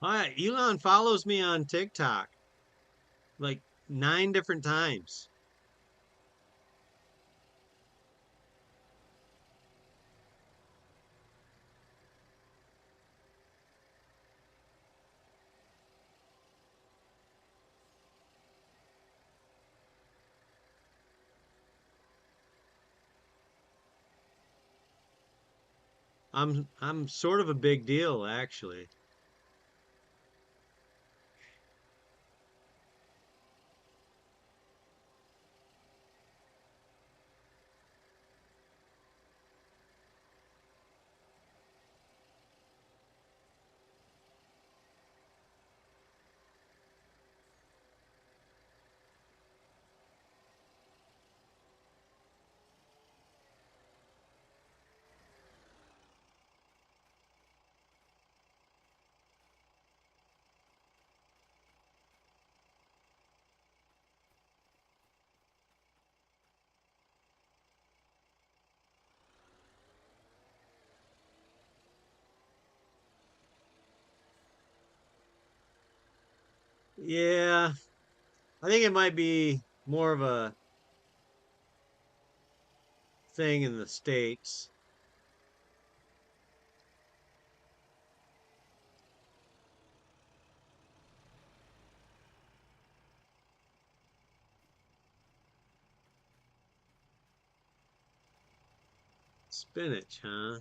Hi, Elon follows me on TikTok like 9 different times. I'm sort of a big deal, actually. Yeah, I think it might be more of a thing in the States. Spinach, huh?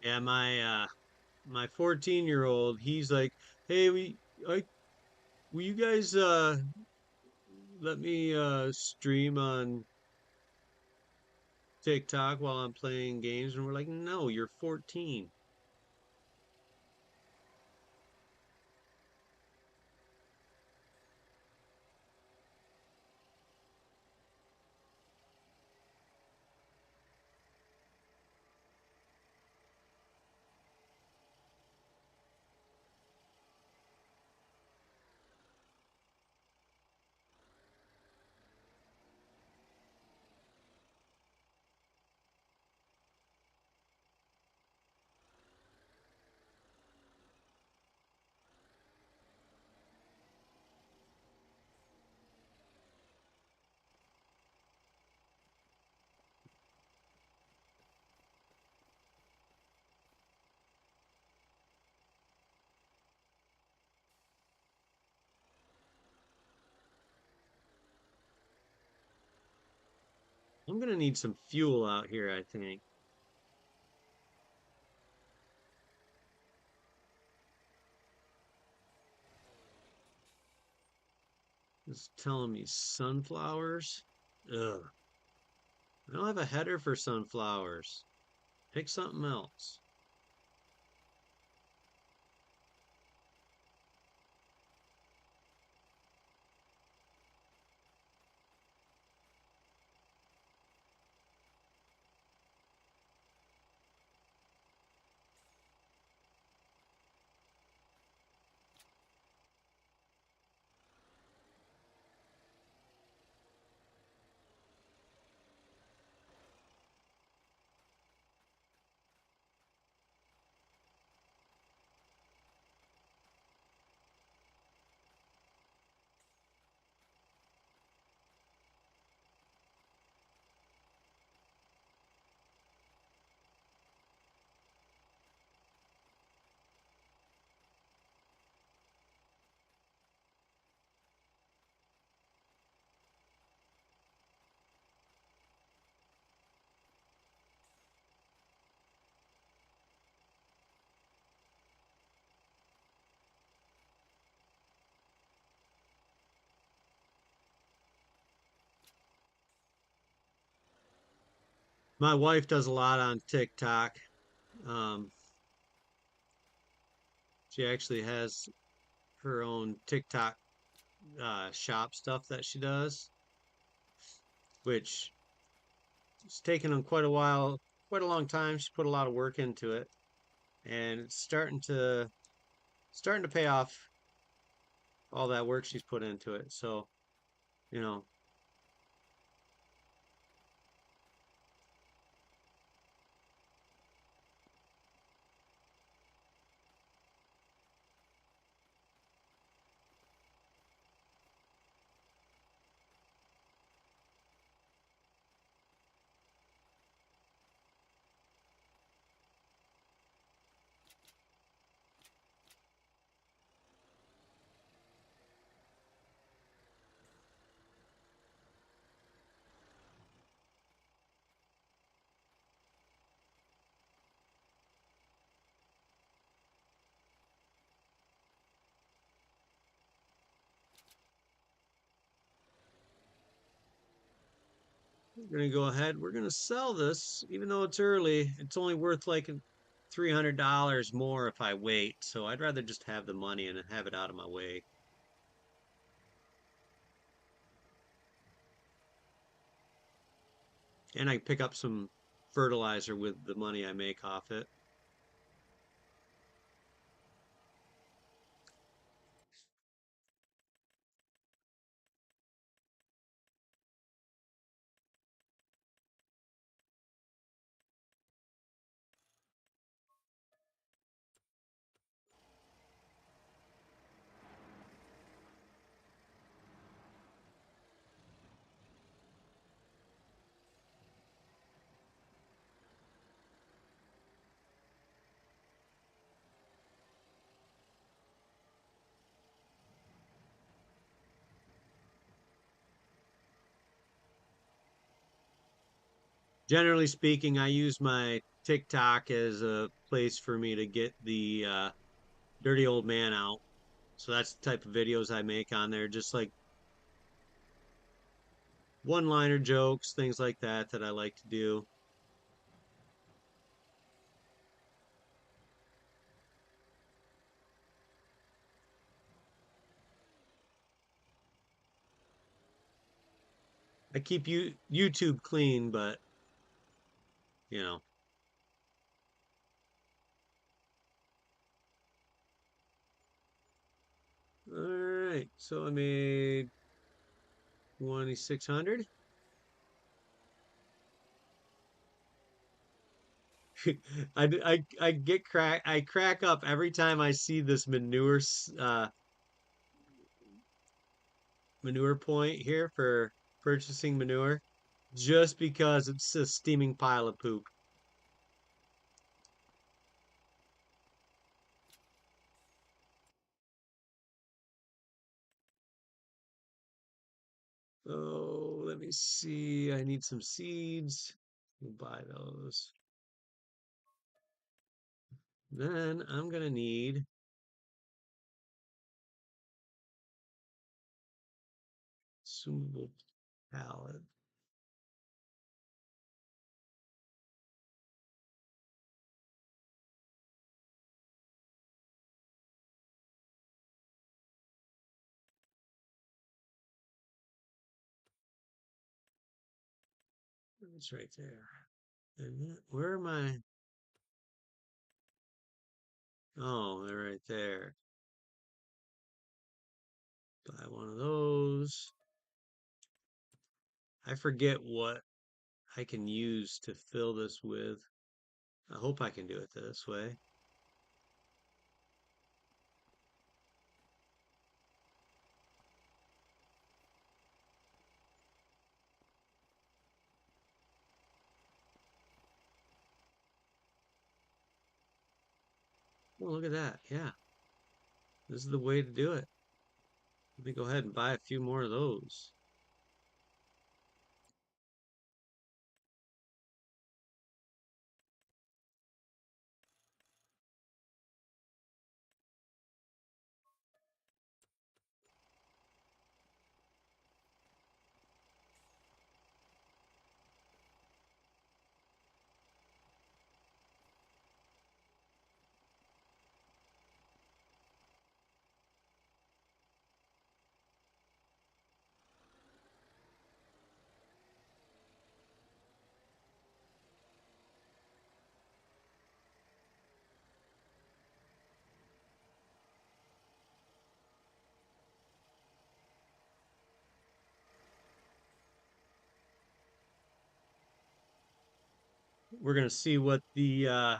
Yeah, my 14-year-old, he's like, "Hey, I will you guys let me stream on TikTok while I'm playing games?" And we're like, "No, you're 14." I'm gonna need some fuel out here, I think. It's telling me sunflowers. Ugh. I don't have a header for sunflowers. Pick something else. My wife does a lot on TikTok. Um, she actually has her own TikTok shop stuff that she does, which it's taken them quite a while, quite a long time. She put a lot of work into it, and it's starting to pay off all that work she's put into it. So, you know, we're gonna go ahead. We're gonna sell this, even though it's early. It's only worth like $300 more if I wait. So I'd rather just have the money and have it out of my way. And I pick up some fertilizer with the money I make off it. Generally speaking, I use my TikTok as a place for me to get the dirty old man out. So that's the type of videos I make on there, just like one-liner jokes, things like that that I like to do. I keep YouTube clean, but you know. All right, so I made 2,600. I crack up every time I see this manure point here for purchasing manure, just because it's a steaming pile of poop. Oh, let me see. I need some seeds. We'll buy those. Then I'm gonna need consumable pallet. It's right there. And where am I? Oh, they're right there. Buy one of those. I forget what I can use to fill this with. I hope I can do it this way. Oh, look at that. Yeah, this is the way to do it. Let me go ahead and buy a few more of those. We're going to see what the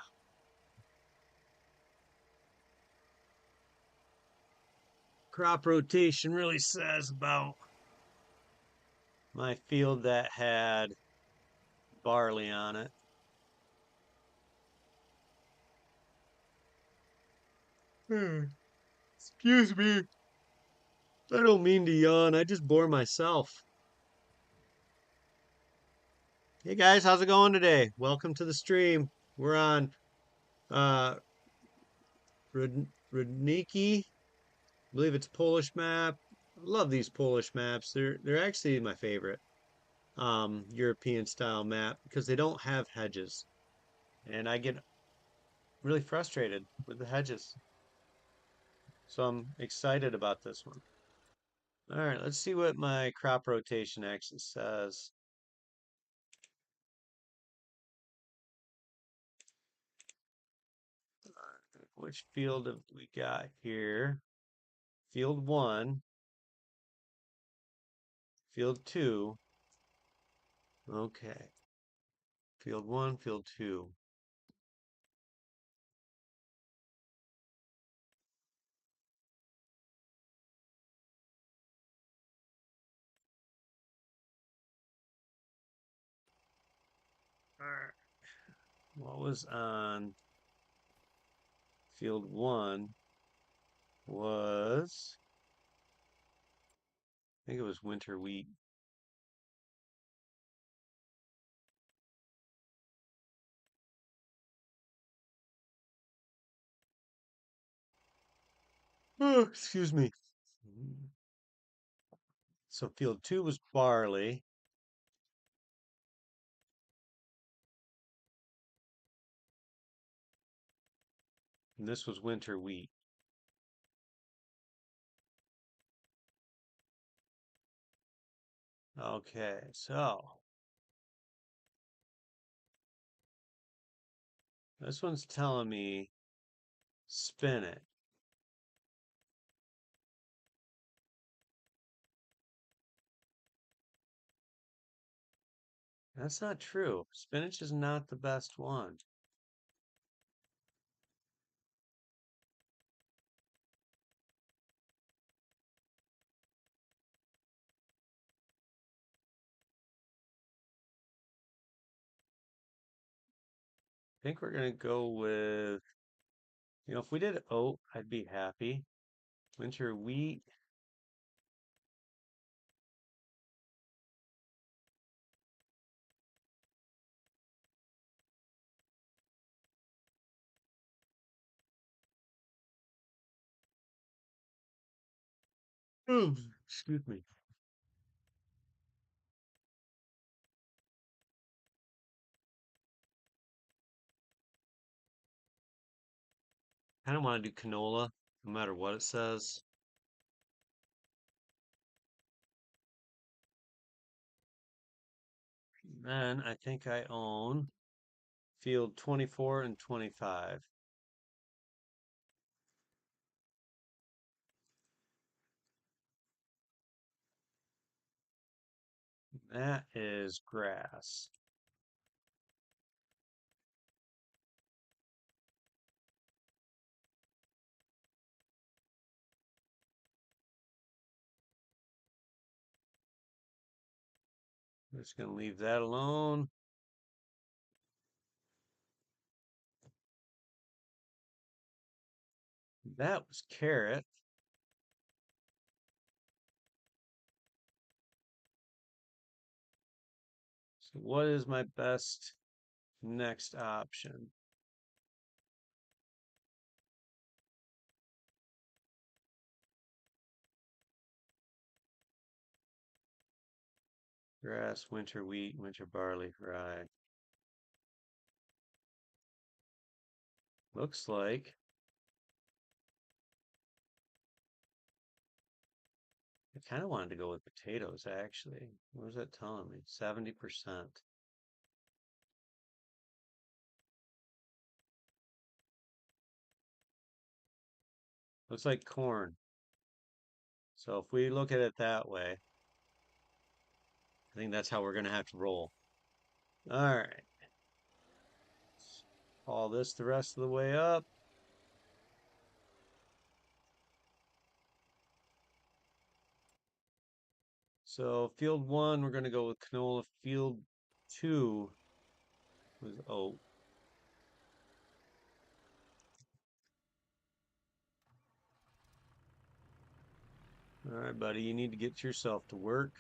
crop rotation really says about my field that had barley on it. Excuse me. I don't mean to yawn. I just bore myself. Hey guys, how's it going today? Welcome to the stream. We're on uh Rudniki. I believe it's Polish map. I love these Polish maps. They're actually my favorite European style map because they don't have hedges. And I get really frustrated with the hedges. So I'm excited about this one. All right, let's see what my crop rotation actually says. Which field have we got here? Field 1, field 2. Okay. Field 1, field 2. All right. What was on field 1 was, I think it was winter wheat. Oh, excuse me. So field 2 was barley, and this was winter wheat. Okay, so this one's telling me spin it. That's not true. Spinach is not the best one. I think we're gonna go with, if we did oat, I'd be happy. Winter wheat. Excuse me. I don't want to do canola, no matter what it says. Then I think I own field 24 and 25. That is grass. I'm just going to leave that alone. That was carrot. So what is my best next option? Grass, winter wheat, winter barley, rye. Looks like I kind of wanted to go with potatoes, actually. What was that telling me? 70%. Looks like corn. So if we look at it that way, I think that's how we're going to have to roll. All right. Haul this the rest of the way up. So field one, we're going to go with canola. Field two was oat. All right, buddy, you need to get yourself to work.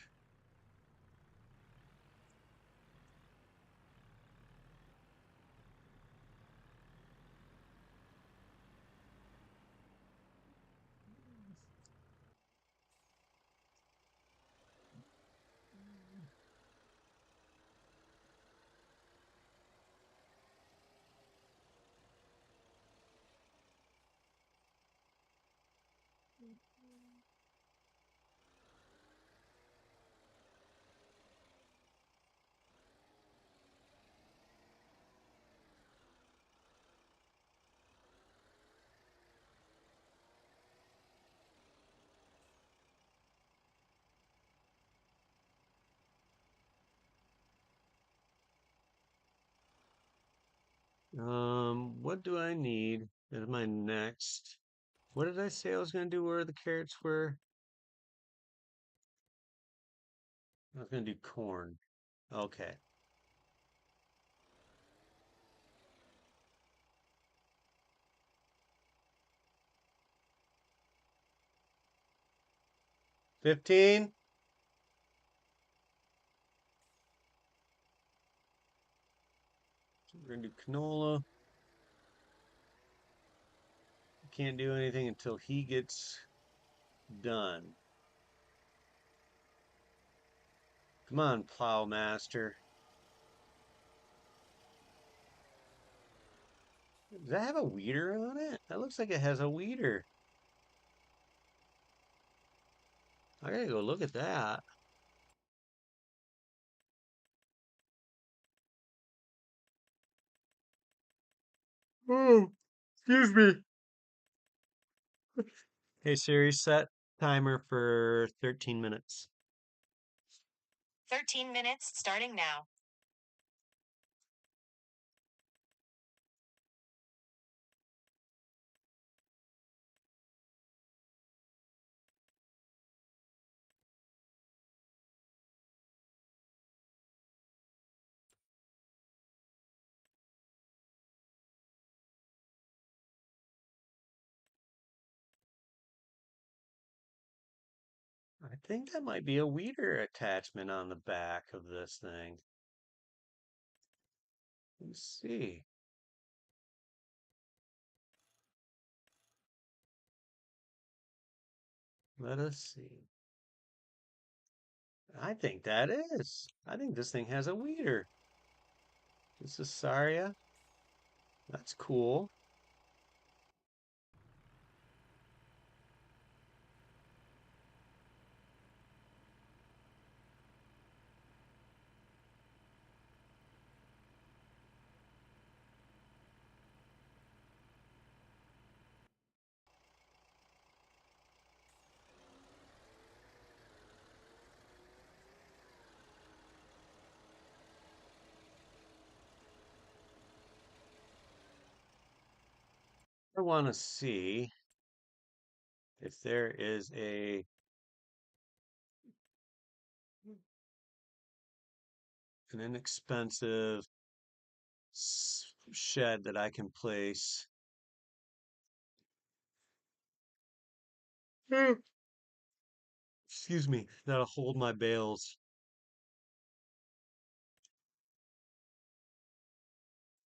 What do I need as my next? What did I say I was going to do where the carrots were? I was going to do corn. Okay. 15. So we're going to do canola. Can't do anything until he gets done. Come on, Plowmaster. Does that have a weeder on it? That looks like it has a weeder. I gotta go look at that. Oh, excuse me. Hey Siri, set timer for 13 minutes. 13 minutes starting now. I think that might be a weeder attachment on the back of this thing. Let's see. Let us see. I think that is. I think this thing has a weeder. This is Saria. That's cool. I want to see if there is an inexpensive shed that I can place. Excuse me, that'll hold my bales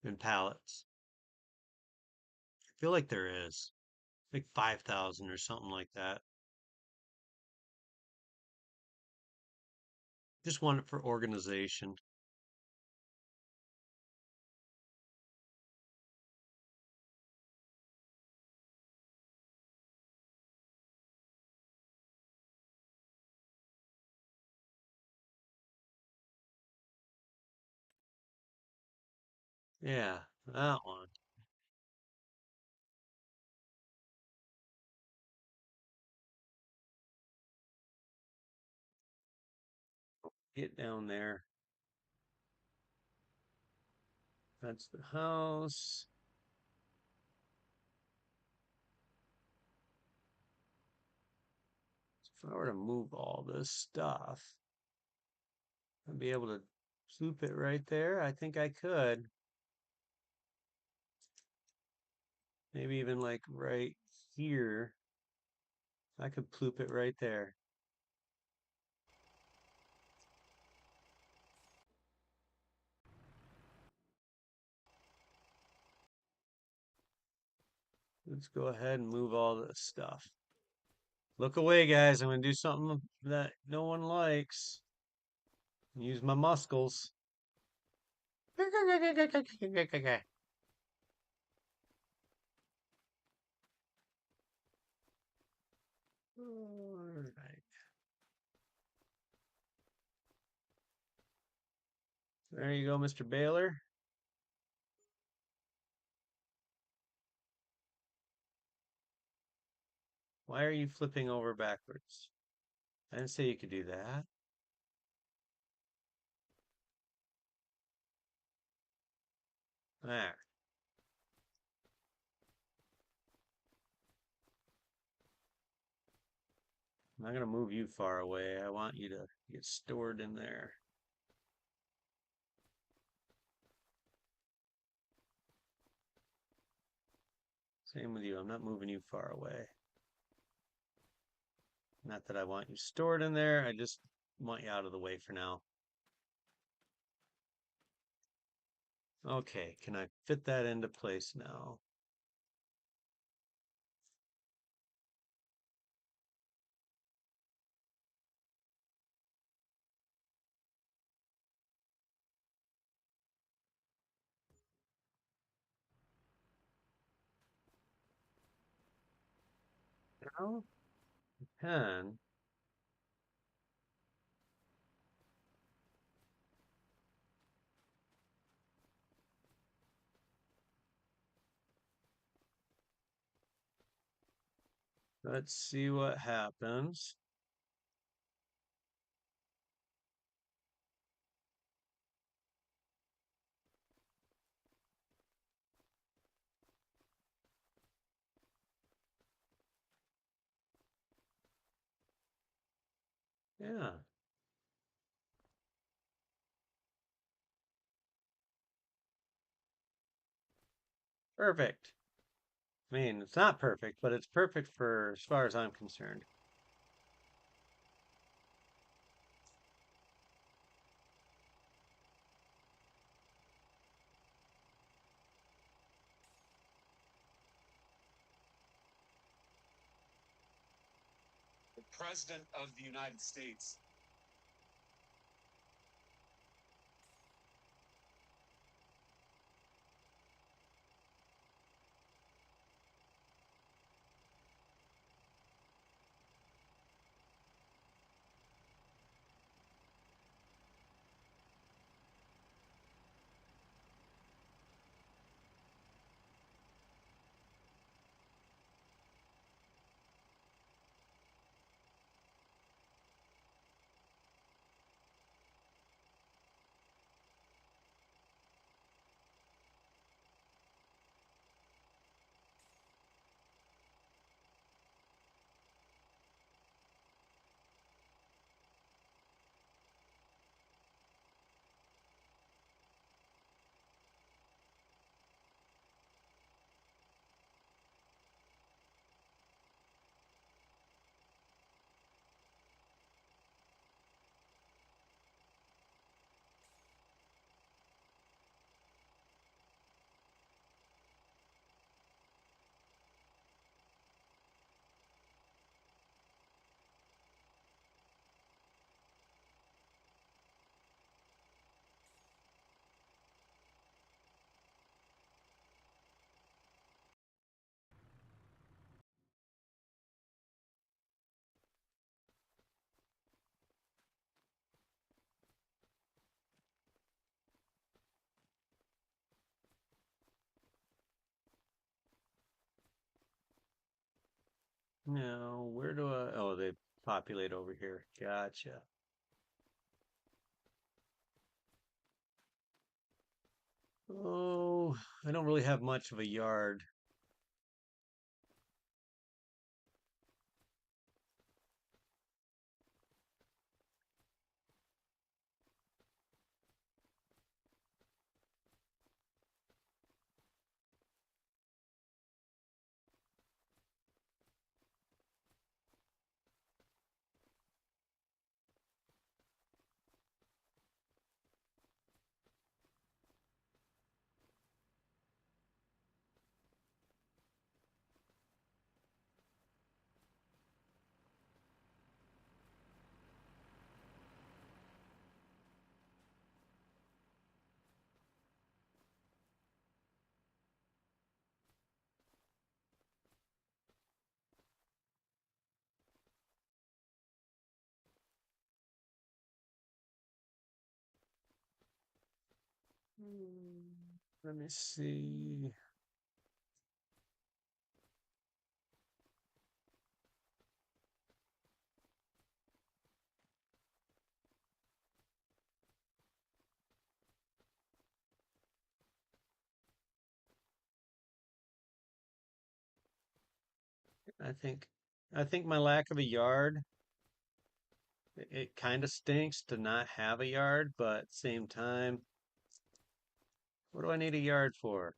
and pallets. I feel like there is. Like 5,000 or something like that. Just want it for organization. Yeah, that one. Get down there. That's the house. If I were to move all this stuff, I'd be able to swoop it right there. I think I could. Maybe even like right here. I could ploop it right there. Let's go ahead and move all this stuff. Look away, guys. I'm going to do something that no one likes. Use my muscles. All right. There you go, Mr. Baylor. Why are you flipping over backwards? I didn't say you could do that. There. I'm not going to move you far away. I want you to get stored in there. Same with you. I'm not moving you far away. Not that I want you stored in there. I just want you out of the way for now. Okay, can I fit that into place now? No? Can. Let's see what happens. Yeah, perfect. I mean, it's not perfect, but it's perfect for as far as I'm concerned. President of the United States. No, where do I? Oh, they populate over here. Gotcha. Oh, I don't really have much of a yard. Let me see. I think, I think my lack of a yard, it kind of stinks to not have a yard, but at the same time, what do I need a yard for?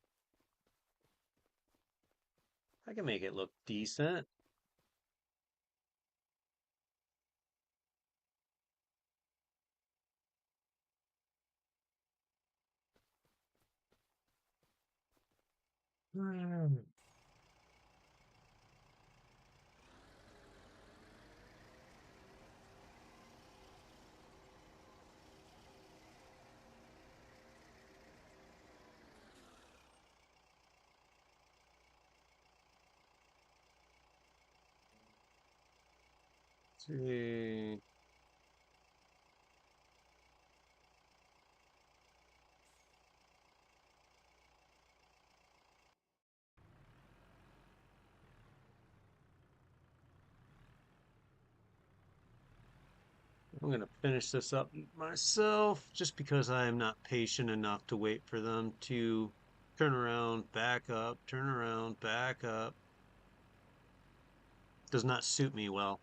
I can make it look decent. Hmm. See, I'm gonna finish this up myself just because I am not patient enough to wait for them to turn around, back up, turn around, back up. Does not suit me well.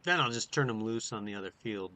Then I'll just turn them loose on the other field.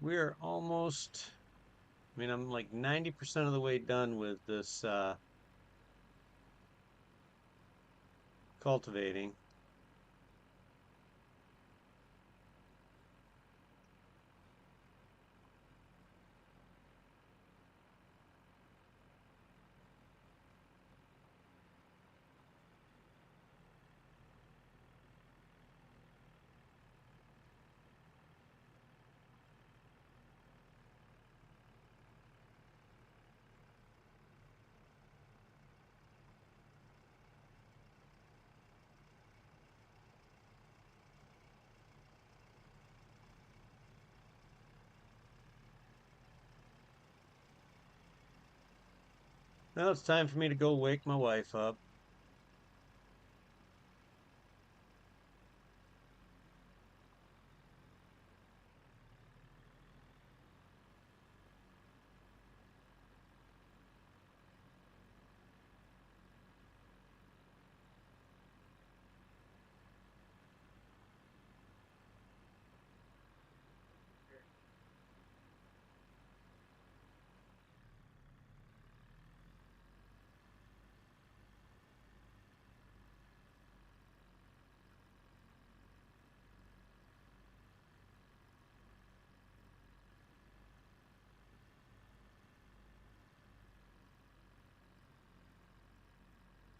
We're almost, I mean, I'm like 90% of the way done with this cultivating. Now it's time for me to go wake my wife up.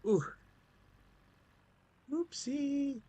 Ooh, oopsie.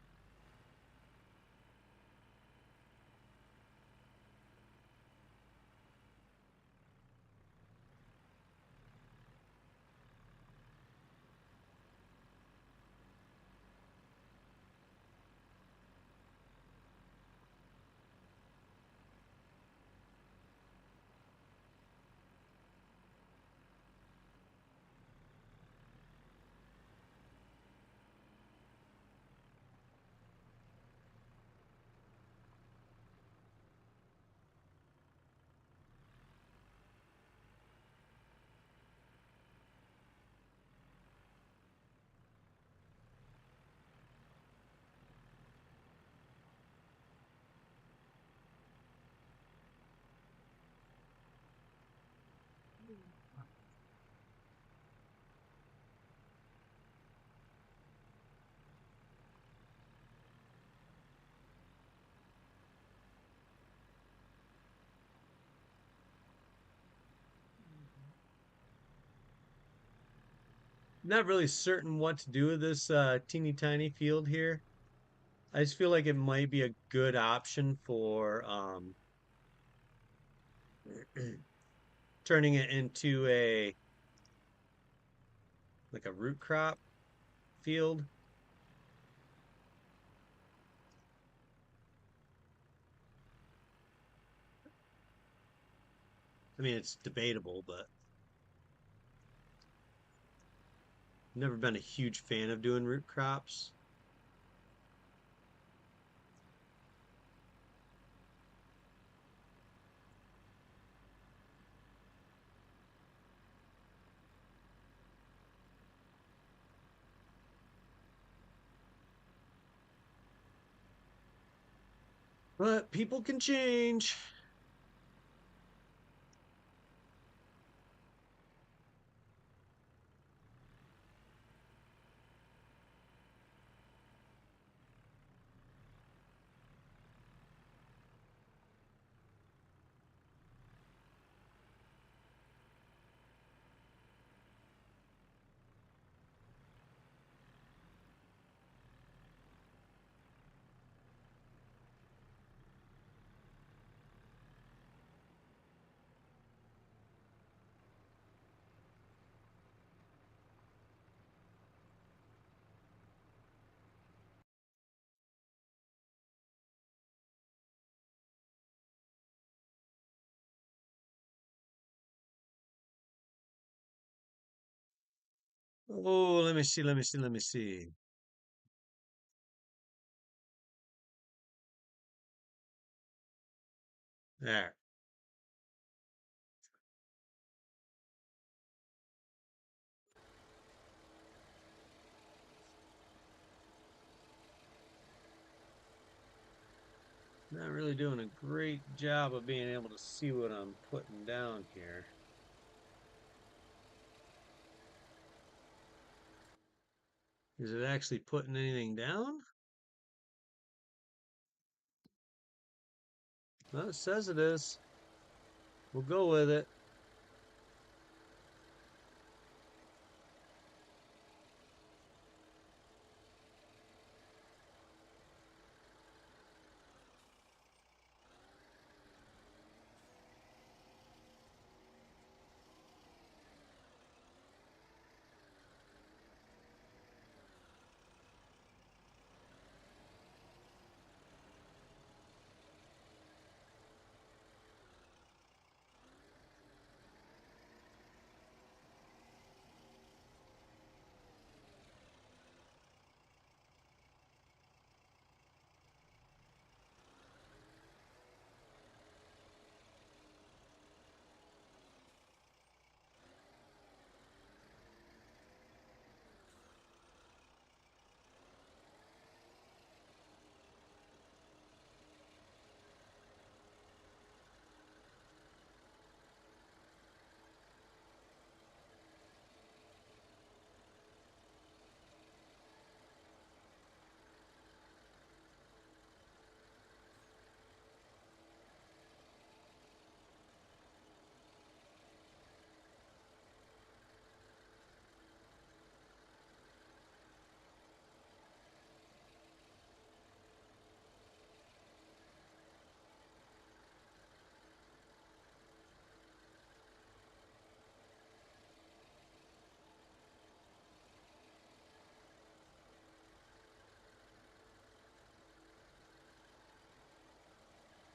Not really certain what to do with this teeny tiny field here. I just feel like it might be a good option for turning it into a like a root crop field. I mean, it's debatable, but never been a huge fan of doing root crops. But people can change. Oh, let me see, let me see, let me see. There. Not really doing a great job of being able to see what I'm putting down here. Is it actually putting anything down? Well, it says it is. We'll go with it.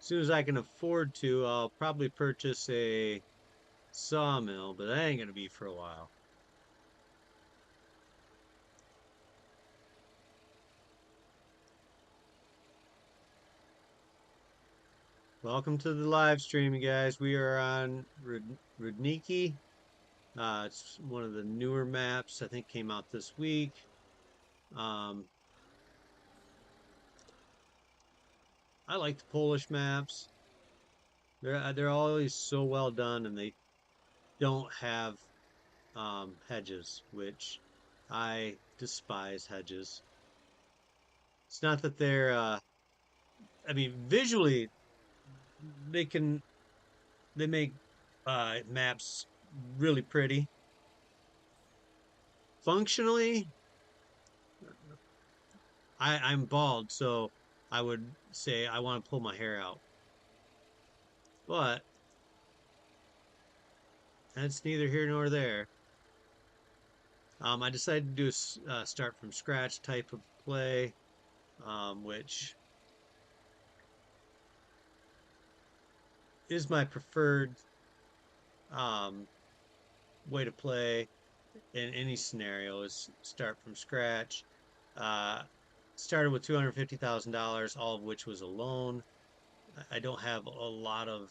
As soon as I can afford to, I'll probably purchase a sawmill, but that ain't gonna be for a while. Welcome to the live stream, you guys. We are on Rudniki. It's one of the newer maps. I think came out this week. Um, I like the Polish maps. They're always so well done, and they don't have hedges, which I despise hedges. It's not that they're. I mean, visually they can they make maps really pretty. Functionally, I'm bald, so I would say I want to pull my hair out, but that's neither here nor there. I decided to do a start from scratch type of play, which is my preferred um, way to play in any scenario is start from scratch. Uh, Started with $250,000, all of which was a loan. I don't have a lot of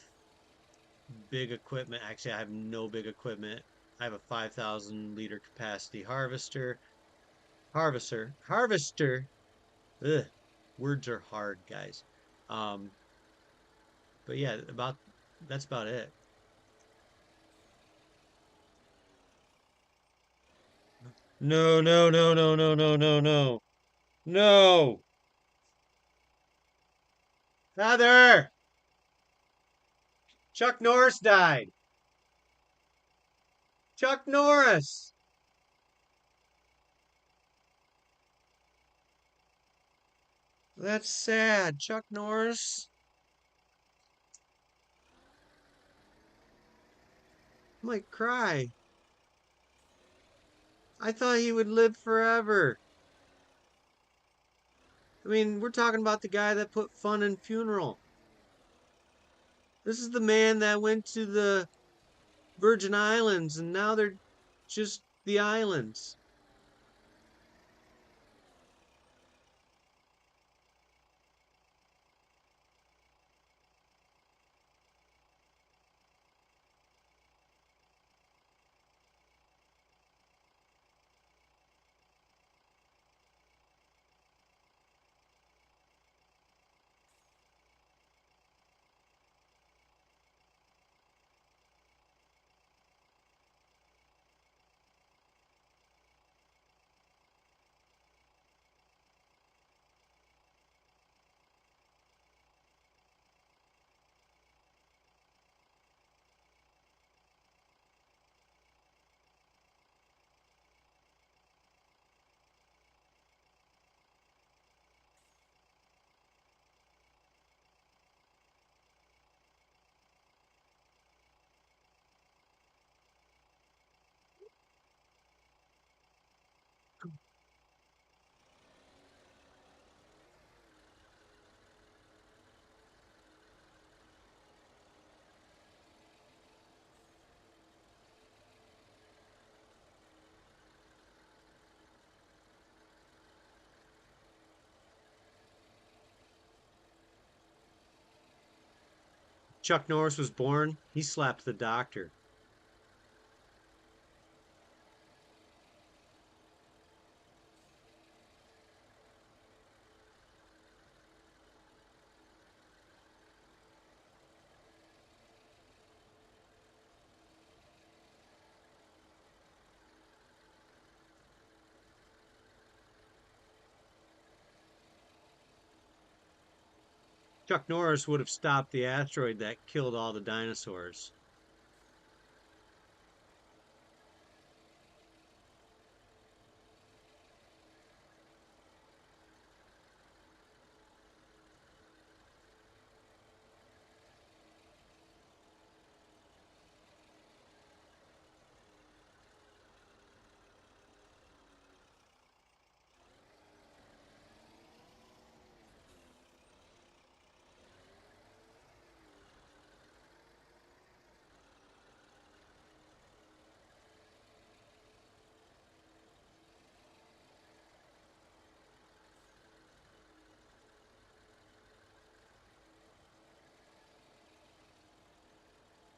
big equipment. Actually, I have no big equipment. I have a 5,000 liter capacity harvester. Ugh, words are hard, guys. Um, but yeah, about that's about it. No, no, no, no, no, no, no, no, no. Heather, Chuck Norris died. Chuck Norris. That's sad. Chuck Norris. I might cry. I thought he would live forever. I mean, we're talking about the guy that put fun in funeral. This is the man that went to the Virgin Islands and now they're just the islands. Chuck Norris was born, he slapped the doctor. Chuck Norris would have stopped the asteroid that killed all the dinosaurs.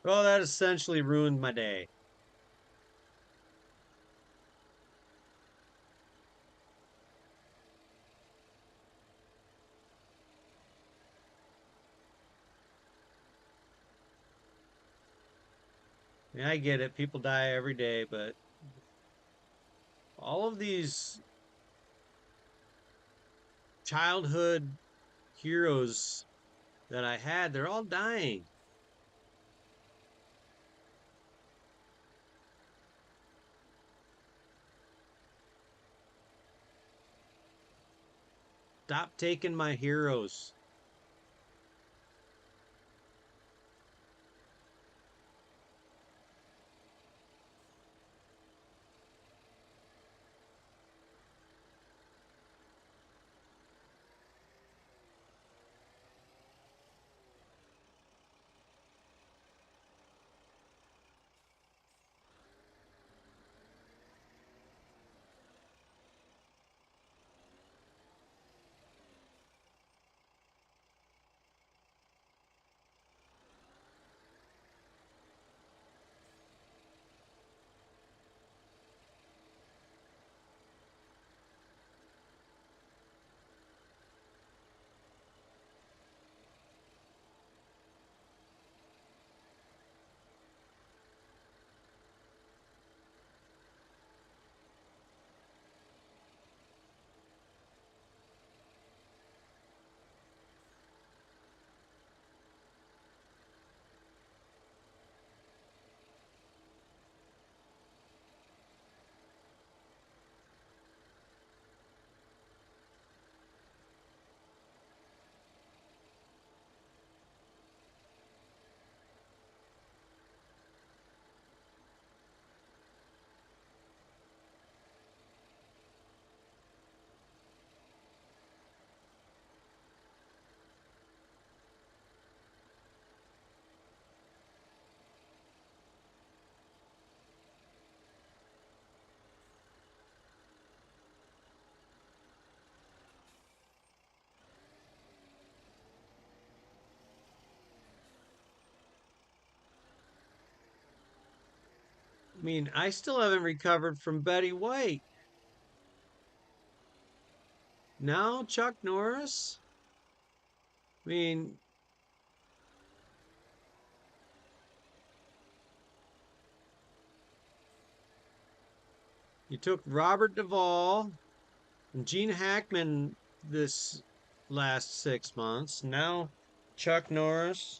Well, that essentially ruined my day. Yeah, I get it. People die every day, but all of these childhood heroes that I had, they're all dying. Stop taking my heroes. I mean, I still haven't recovered from Betty White. Now, Chuck Norris? I mean, you took Robert Duvall and Gene Hackman this last 6 months. Now, Chuck Norris.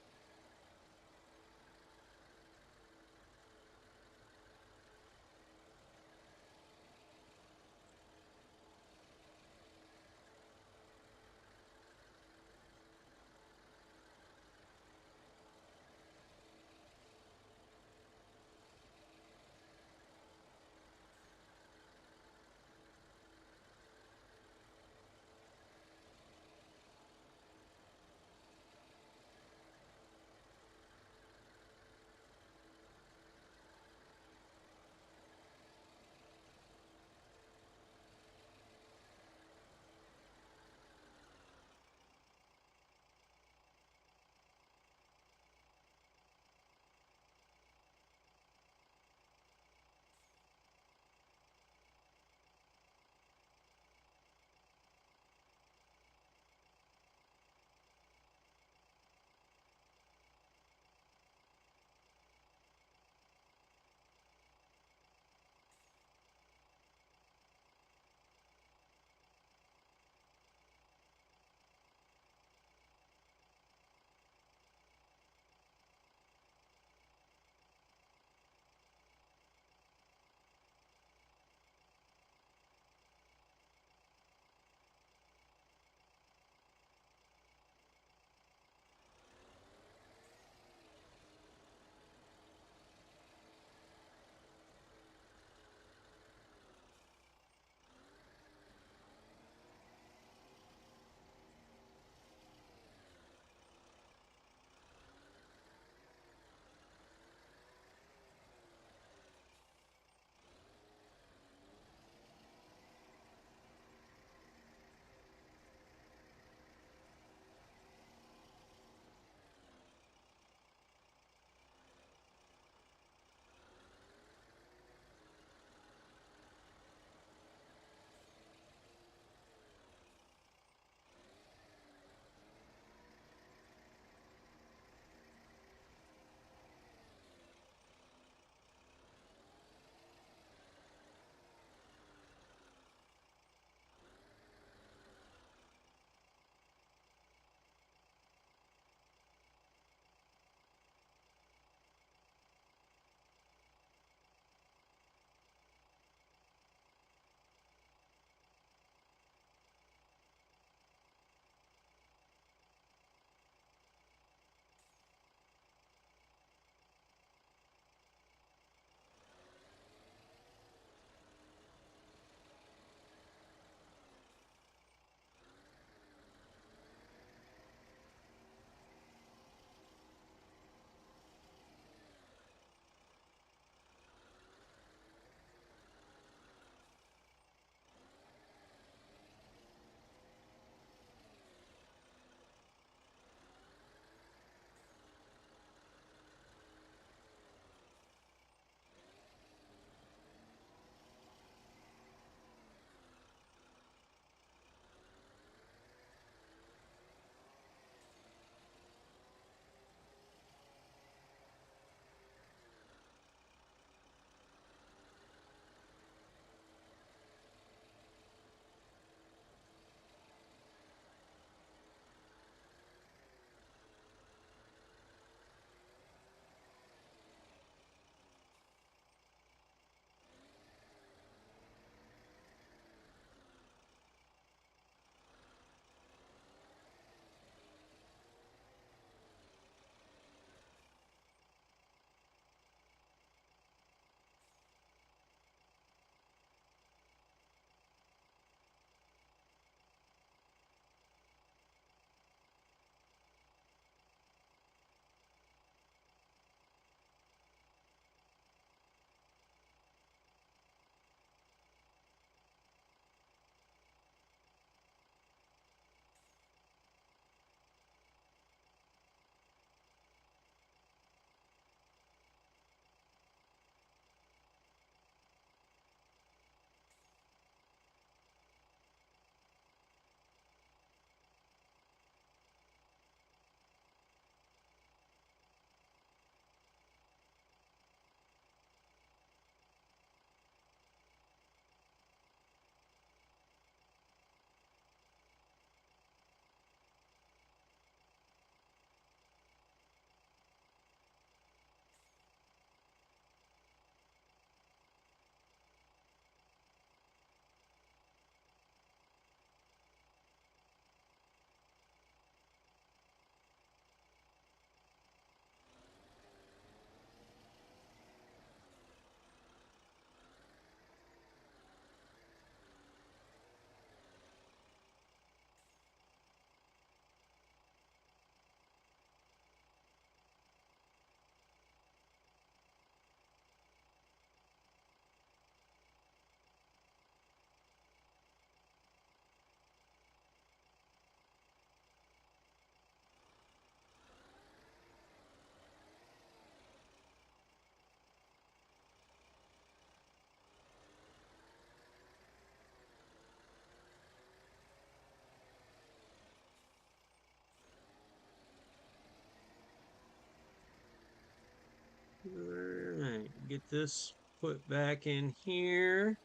All right, get this put back in here.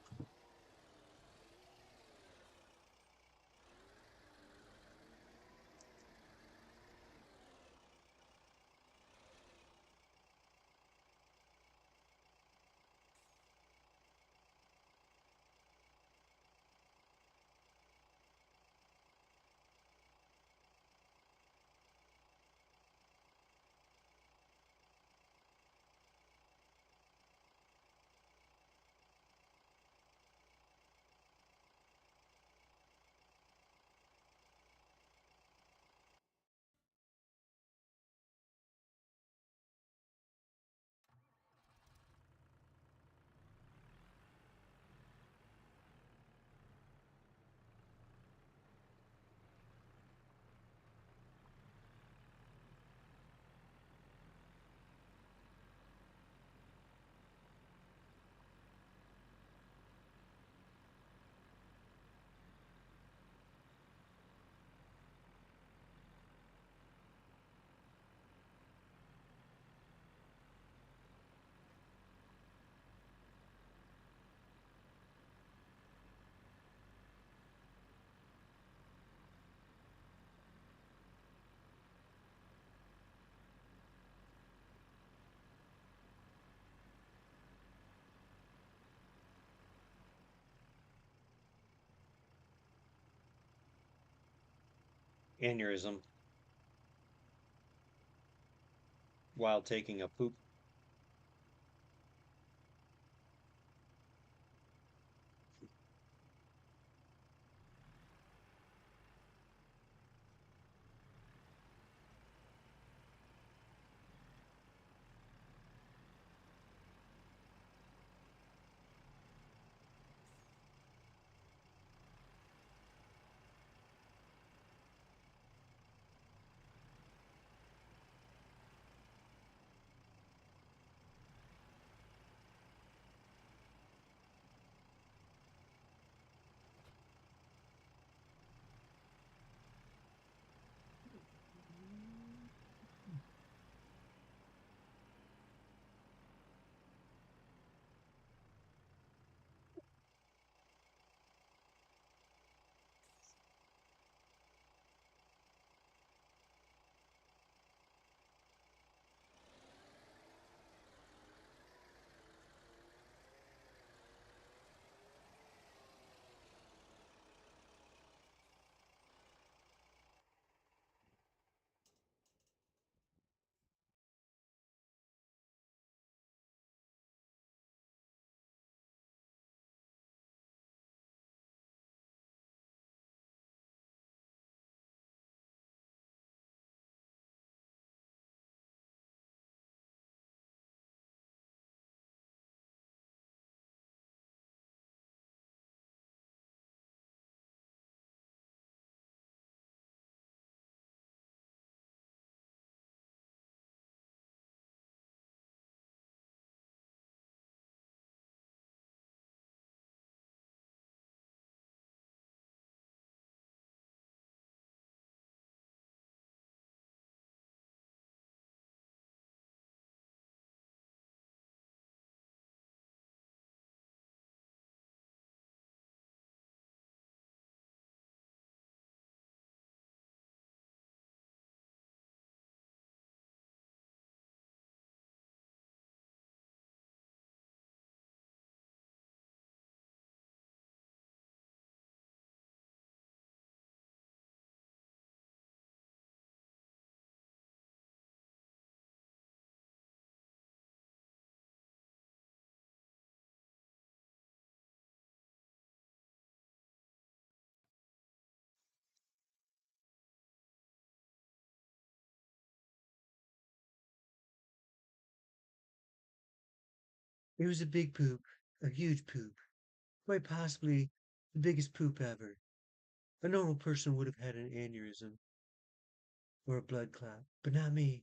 Aneurysm while taking a poop. It was a big poop, a huge poop, quite possibly the biggest poop ever. A normal person would have had an aneurysm or a blood clot, but not me.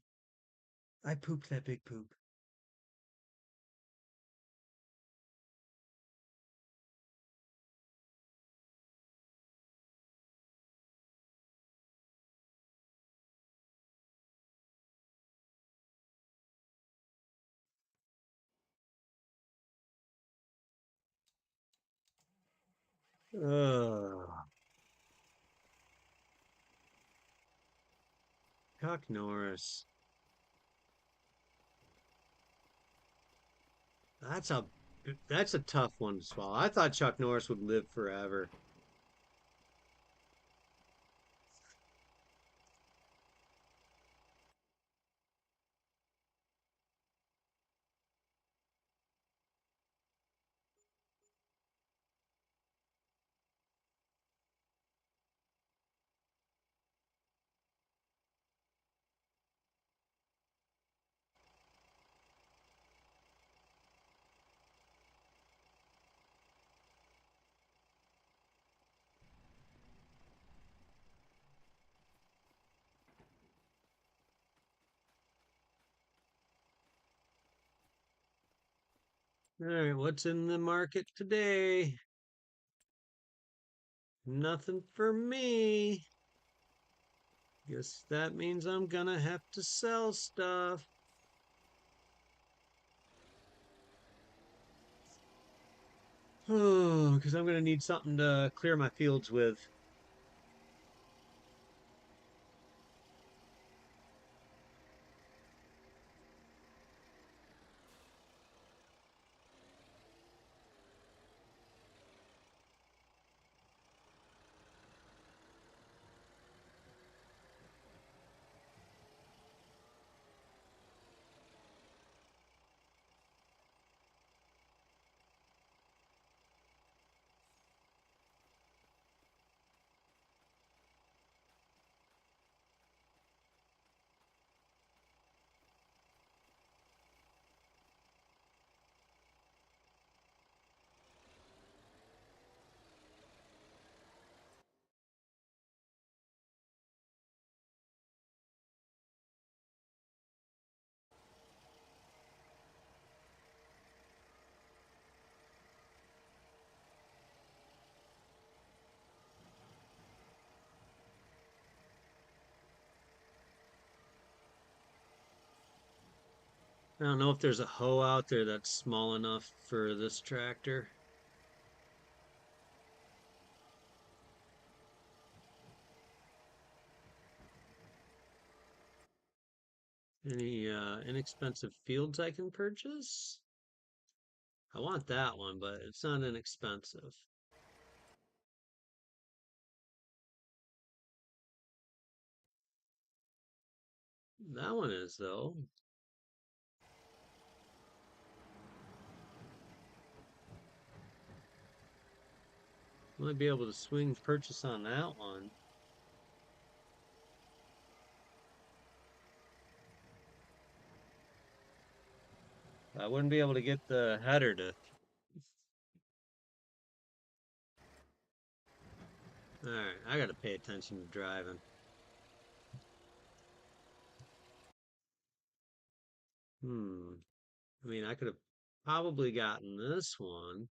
I pooped that big poop. Ugh. Chuck Norris. That's a that's a tough one to swallow. I thought Chuck Norris would live forever. All right, what's in the market today? Nothing for me. Guess that means I'm gonna have to sell stuff. Oh, because I'm gonna need something to clear my fields with. I don't know if there's a hoe out there that's small enough for this tractor. Any inexpensive fields I can purchase? I want that one, but it's not inexpensive. That one is, though. Might be able to swing purchase on that one. I wouldn't be able to get the header to. All right, I got to pay attention to driving. Hmm. I mean, I could have probably gotten this one.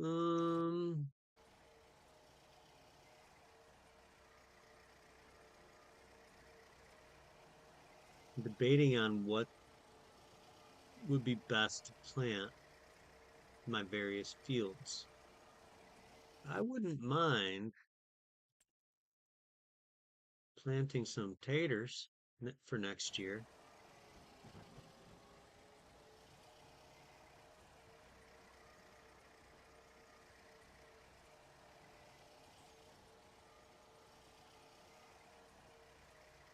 Um, Debating on what would be best to plant my various fields. I wouldn't mind planting some taters for next year.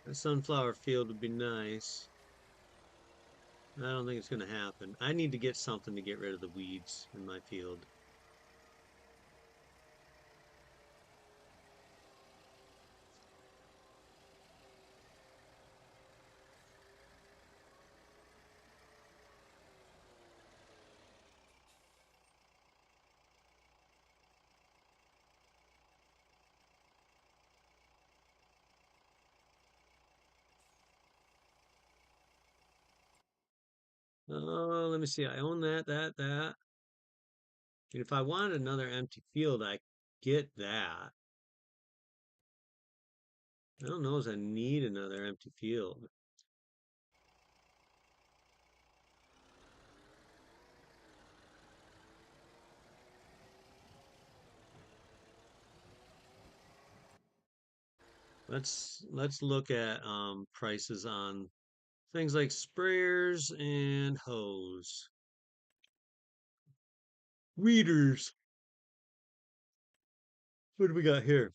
A sunflower field would be nice. I don't think it's going to happen. I need to get something to get rid of the weeds in my field. Oh, let me see. I own that. And if I want another empty field, I get that. I don't know if I need another empty field. Let's look at prices on things like sprayers and hose. Weeders. What do we got here?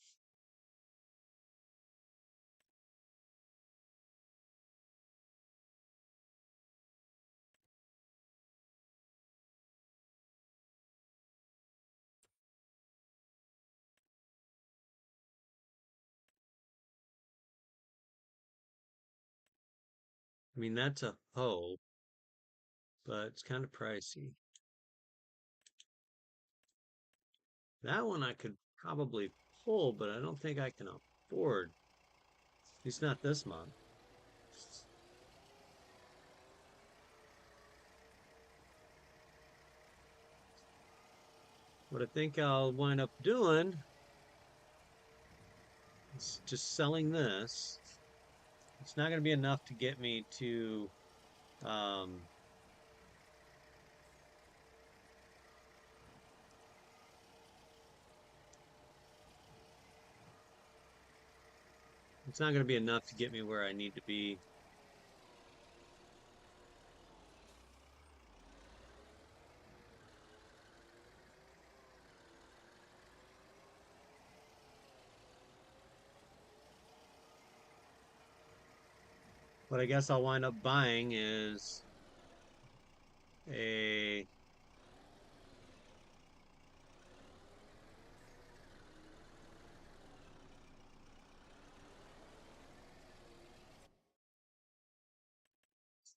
I mean, that's a hoe, but it's kind of pricey. That one I could probably pull, but I don't think I can afford. At least not this month. What I think I'll wind up doing is just selling this. It's not going to be enough to get me to um, it's not going to be enough to get me where I need to be. What I guess I'll wind up buying is a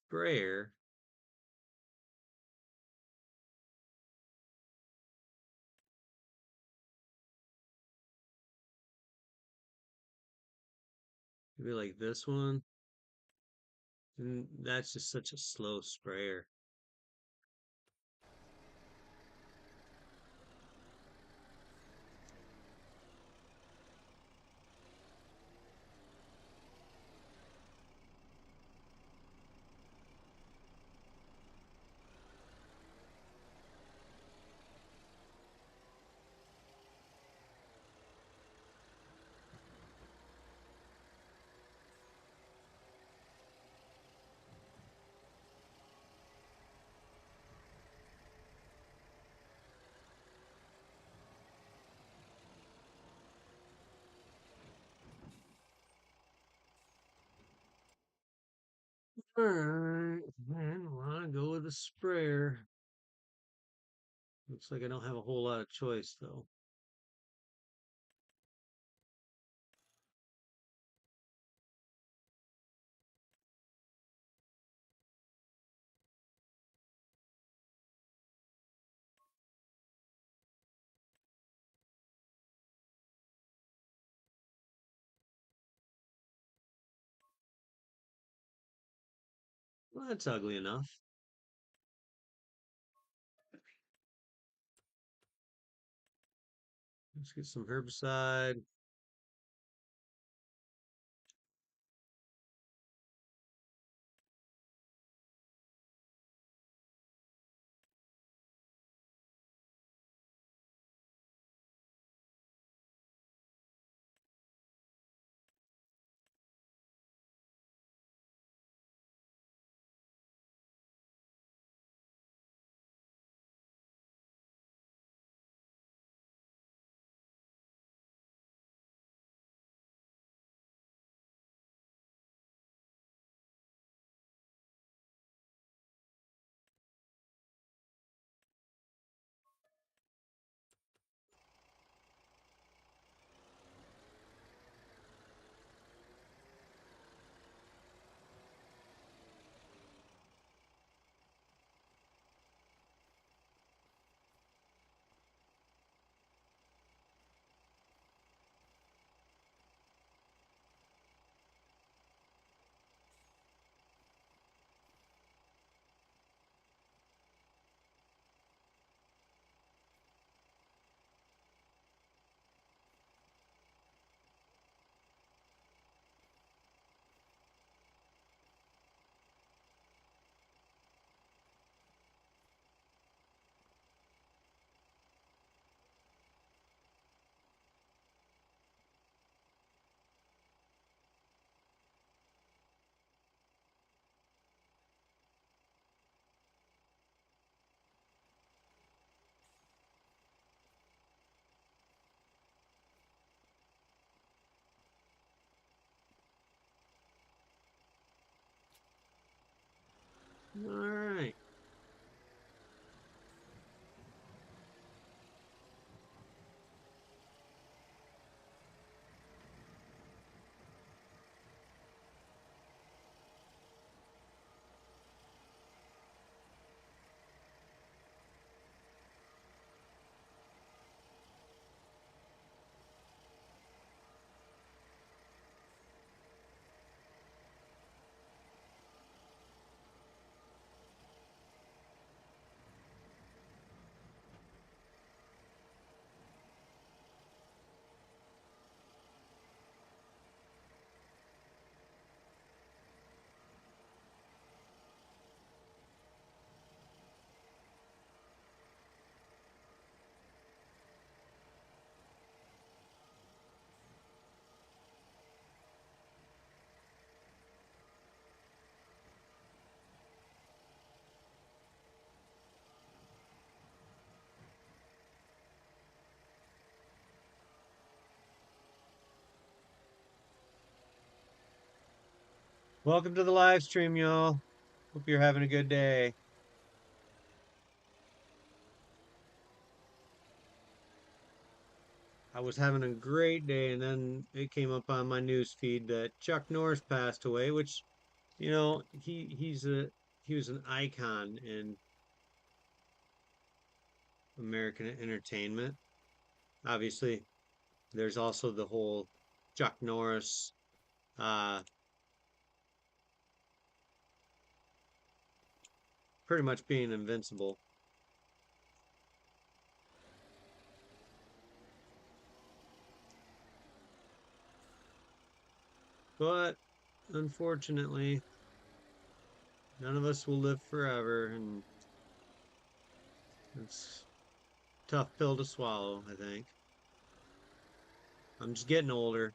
sprayer. Maybe like this one. And that's just such a slow sprayer. All right, then I want to go with a sprayer. Looks like I don't have a whole lot of choice though. Well, that's ugly enough. Let's get some herbicide. Welcome to the live stream, y'all. Hope you're having a good day. I was having a great day, and then it came up on my news feed that Chuck Norris passed away, which, he was an icon in American entertainment. Obviously, there's also the whole Chuck Norris uh pretty much being invincible. But unfortunately, none of us will live forever, and it's a tough pill to swallow, I think. I'm just getting older.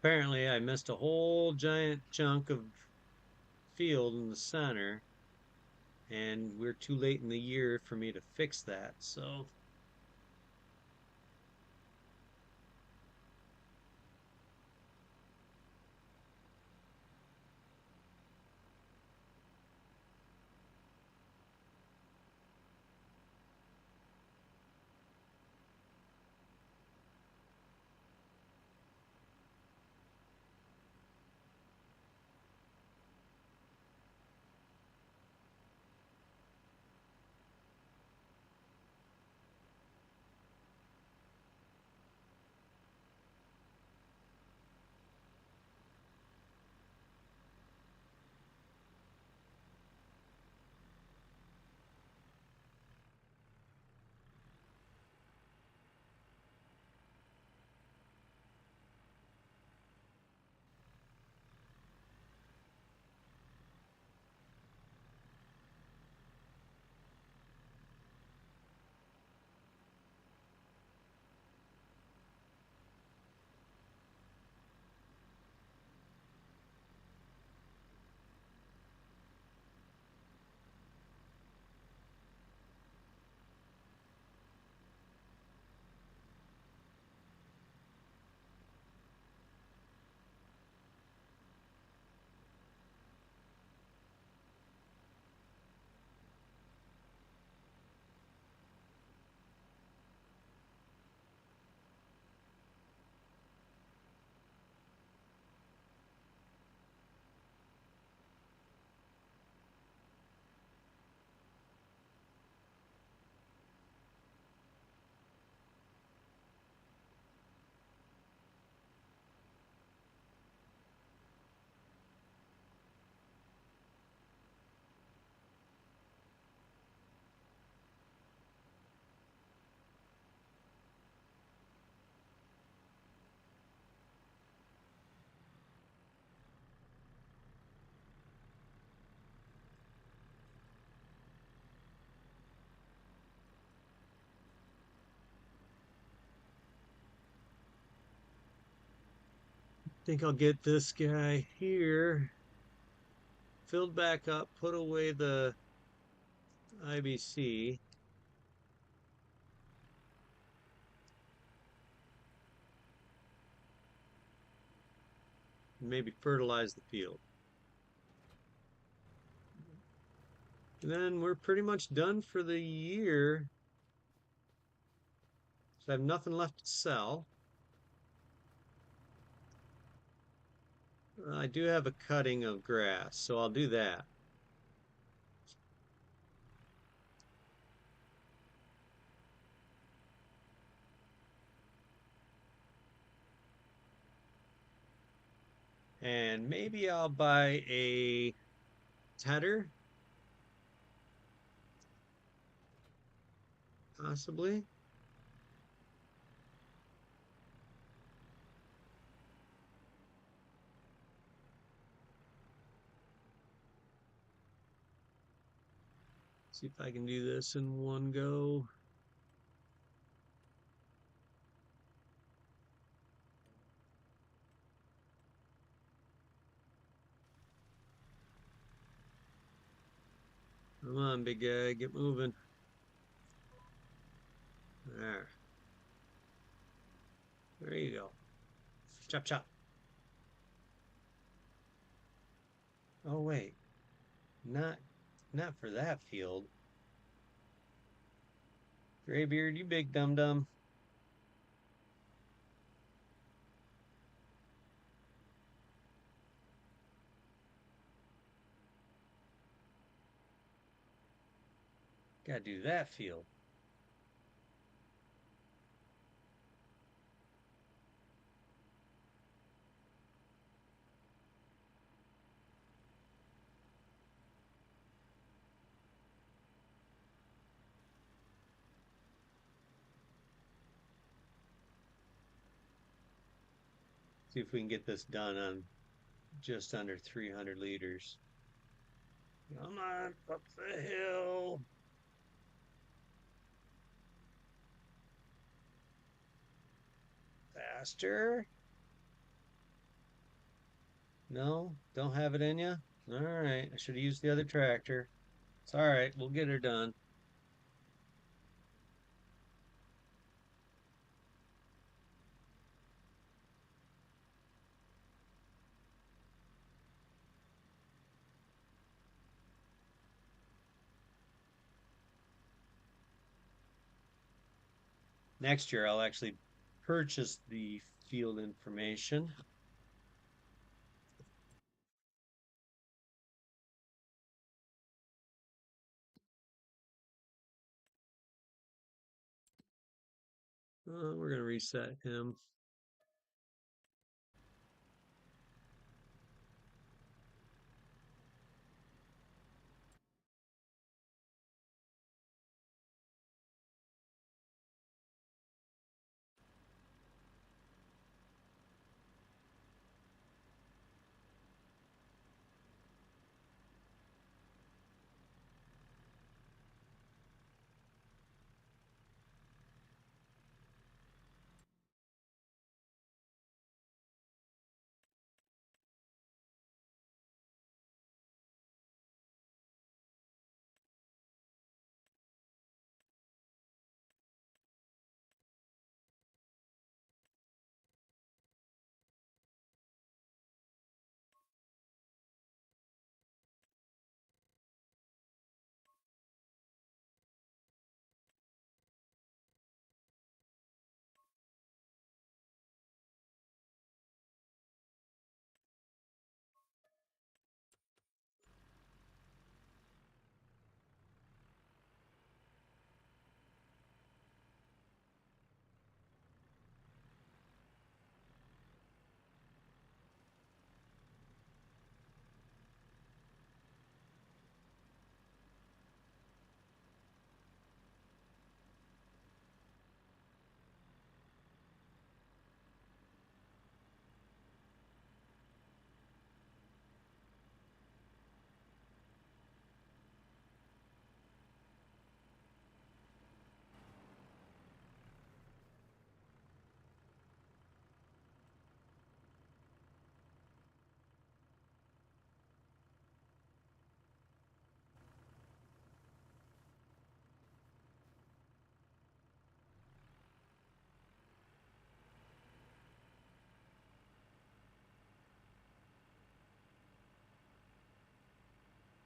Apparently, I missed a whole giant chunk of field in the center, and we're too late in the year for me to fix that. So, think I'll get this guy here filled back up, put away the IBC. Maybe fertilize the field. And then we're pretty much done for the year. So I have nothing left to sell. I do have a cutting of grass, so I'll do that. And maybe I'll buy a tedder, possibly. See if I can do this in one go. Come on, big guy, get moving. There. There you go. Chop, chop. Oh, wait. Not not for that field. Graybeard, you big dum-dum. Gotta do that field. See if we can get this done on just under 300 liters. Come on, up the hill. Faster. No, don't have it in you? All right, I should have used the other tractor. It's all right, we'll get her done. Next year, I'll actually purchase the field information. We're going to reset him.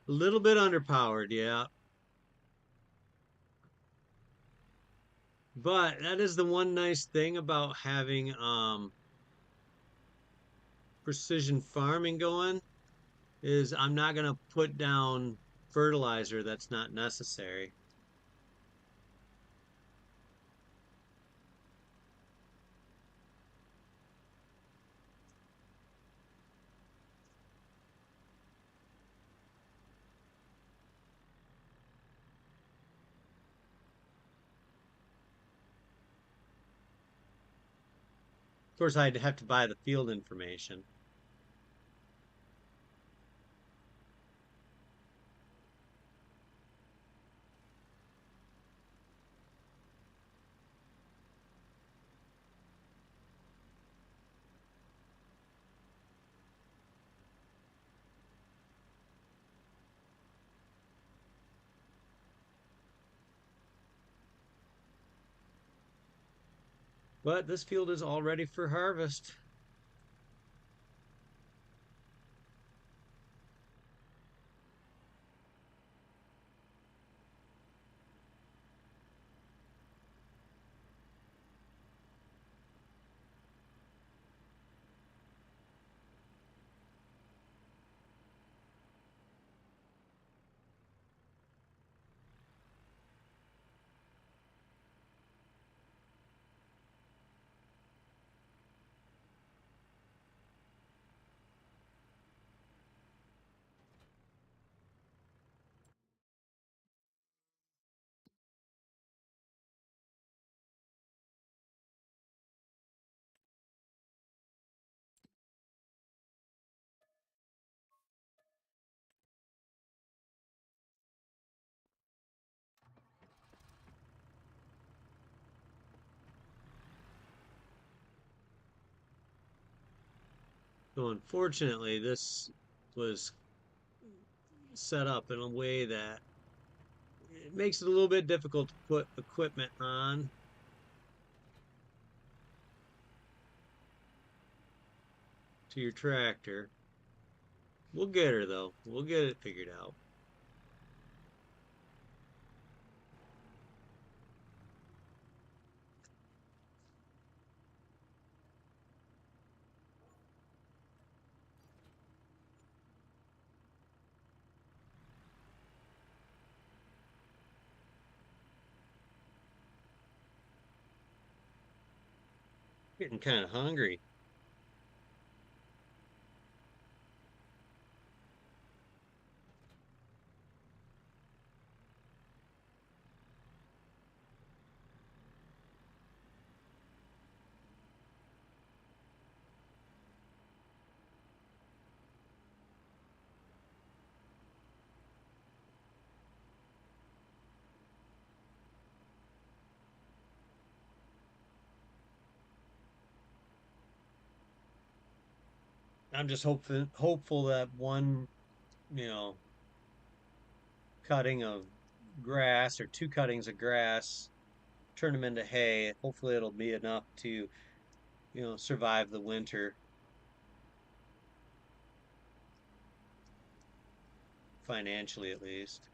A little bit underpowered, yeah. But that is the one nice thing about having precision farming going is I'm not gonna put down fertilizer that's not necessary. Of course, I'd have to buy the field information. But this field is all ready for harvest. So unfortunately, this was set up in a way that it makes it a little bit difficult to put equipment on to your tractor. We'll get her though. We'll get it figured out. Getting kind of hungry. I'm just hopeful that one, you know, cutting of grass or two cuttings of grass turn them into hay. Hopefully it'll be enough to, survive the winter financially at least.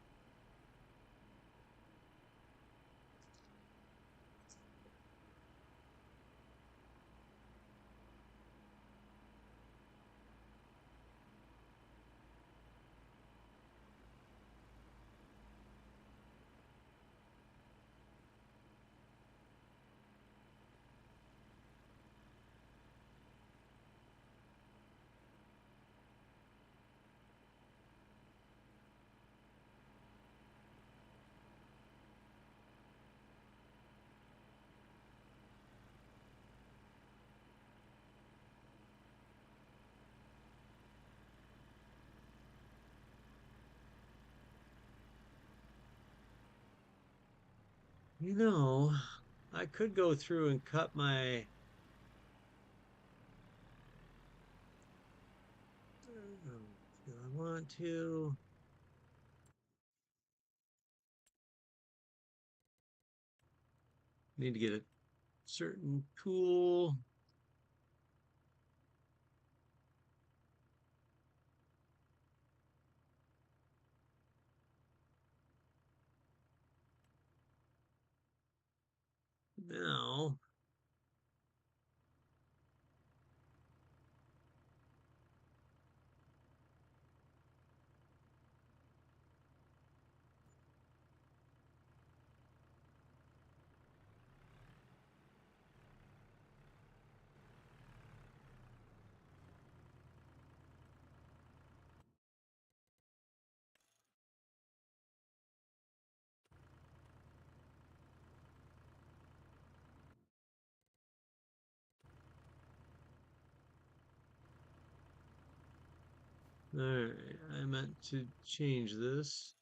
You know, I could go through and cut my. Do I want to? Need to get a certain tool. Now, all right, I meant to change this.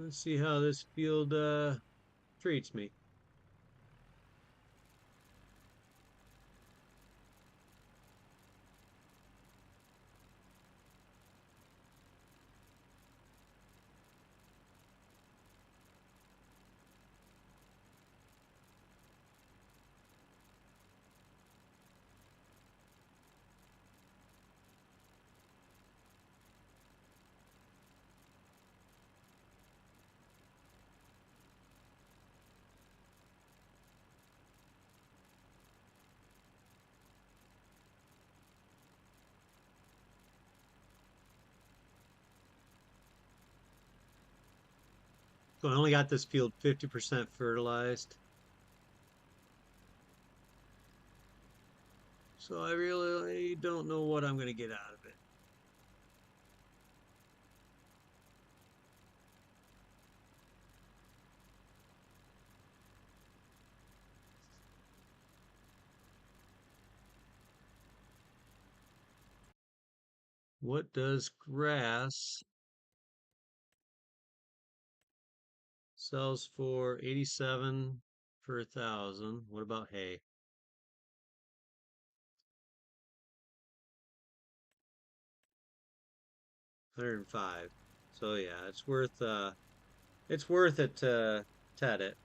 Let's see how this field treats me. So I only got this field 50% fertilized. So I really don't know what I'm going to get out of it. What does grass sells for 87 per 1,000? What about hay? 105. So yeah, it's worth it to ted it.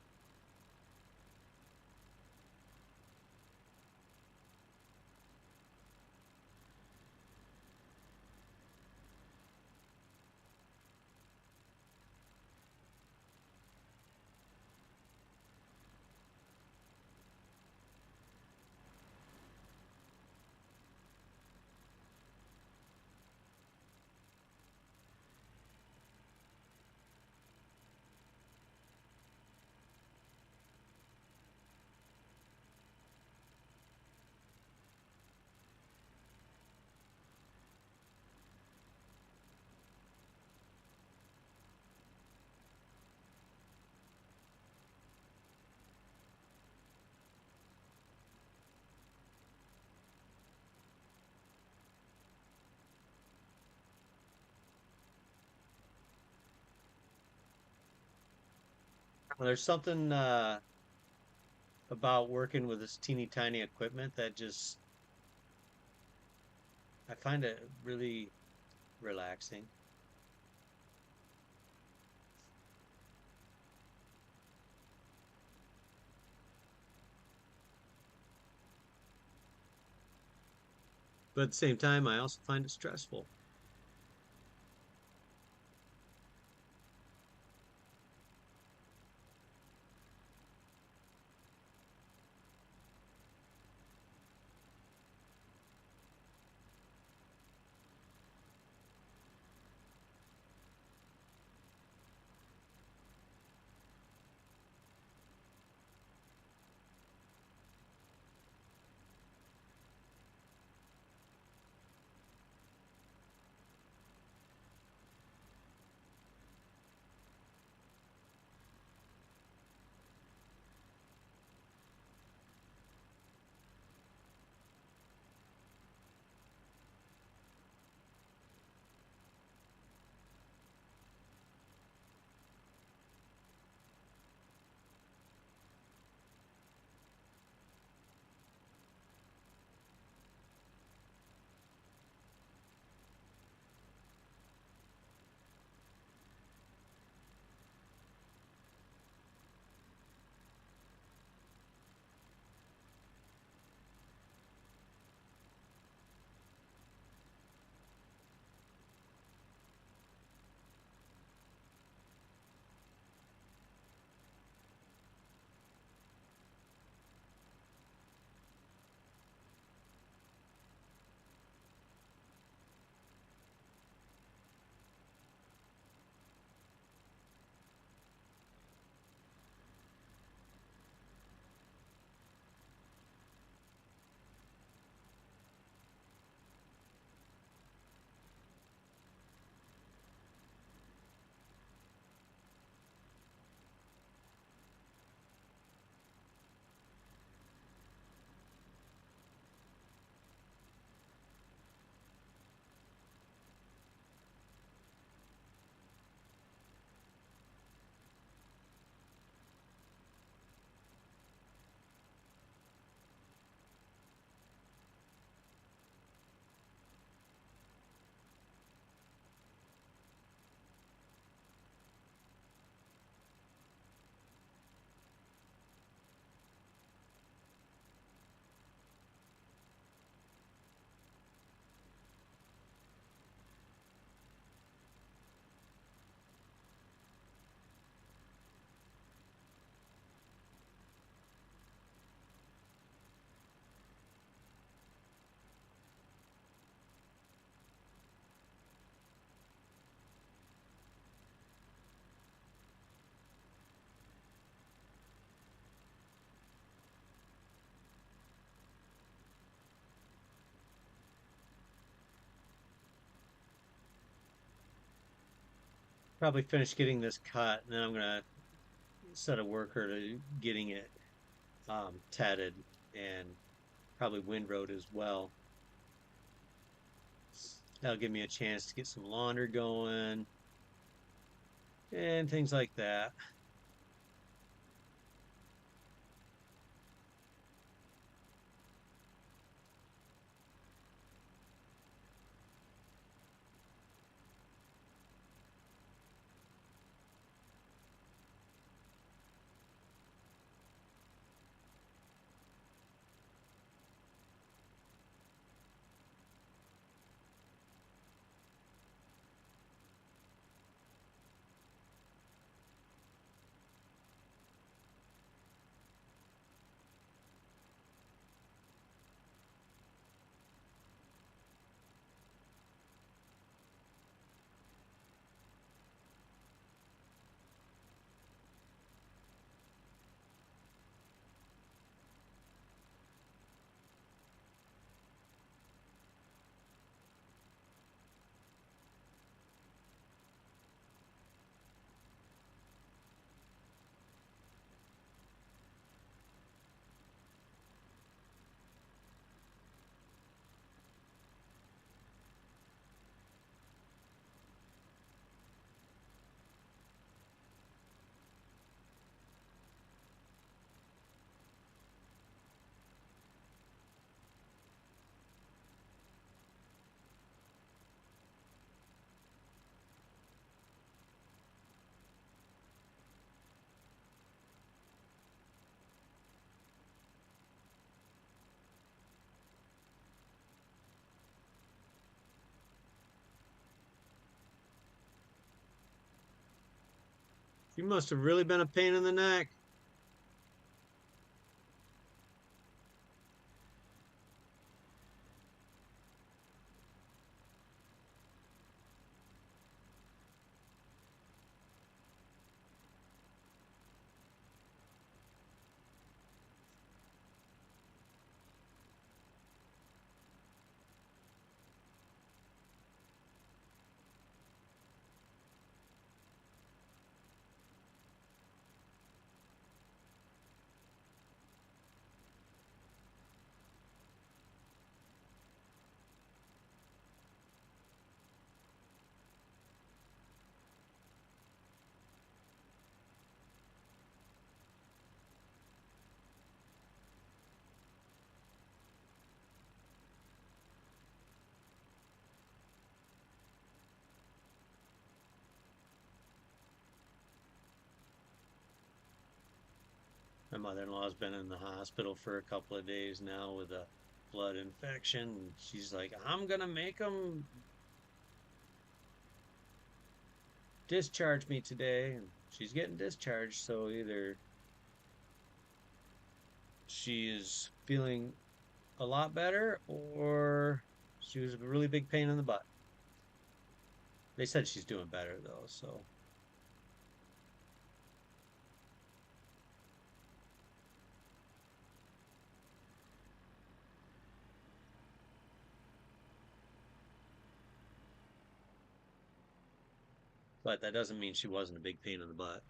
There's something about working with this teeny tiny equipment that just I find it really relaxing. But at the same time, I also find it stressful. Probably finish getting this cut, and then I'm gonna set a worker to getting it tatted and probably windrowed as well. That'll give me a chance to get some launder going and things like that. You must have really been a pain in the neck. My mother-in-law's been in the hospital for a couple of days now with a blood infection. She's like, I'm gonna make them discharge me today. And she's getting discharged, so either she is feeling a lot better or she was a really big pain in the butt. They said she's doing better though, so but that doesn't mean she wasn't a big pain in the butt.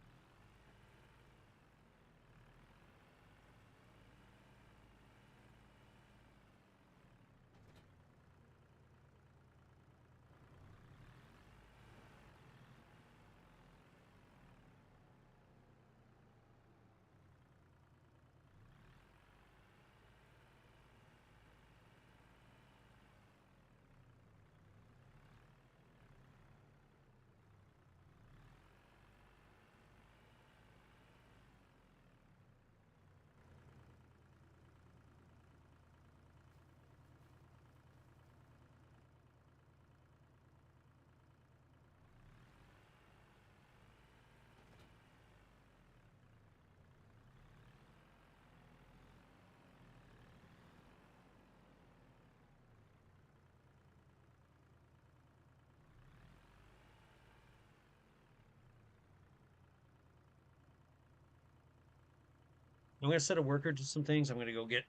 I'm gonna set a worker to some things. I'm gonna go get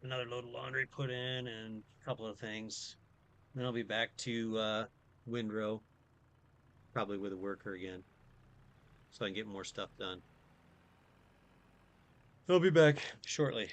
another load of laundry put in and a couple of things. Then I'll be back to Windrow, probably with a worker again, so I can get more stuff done. I'll be back shortly.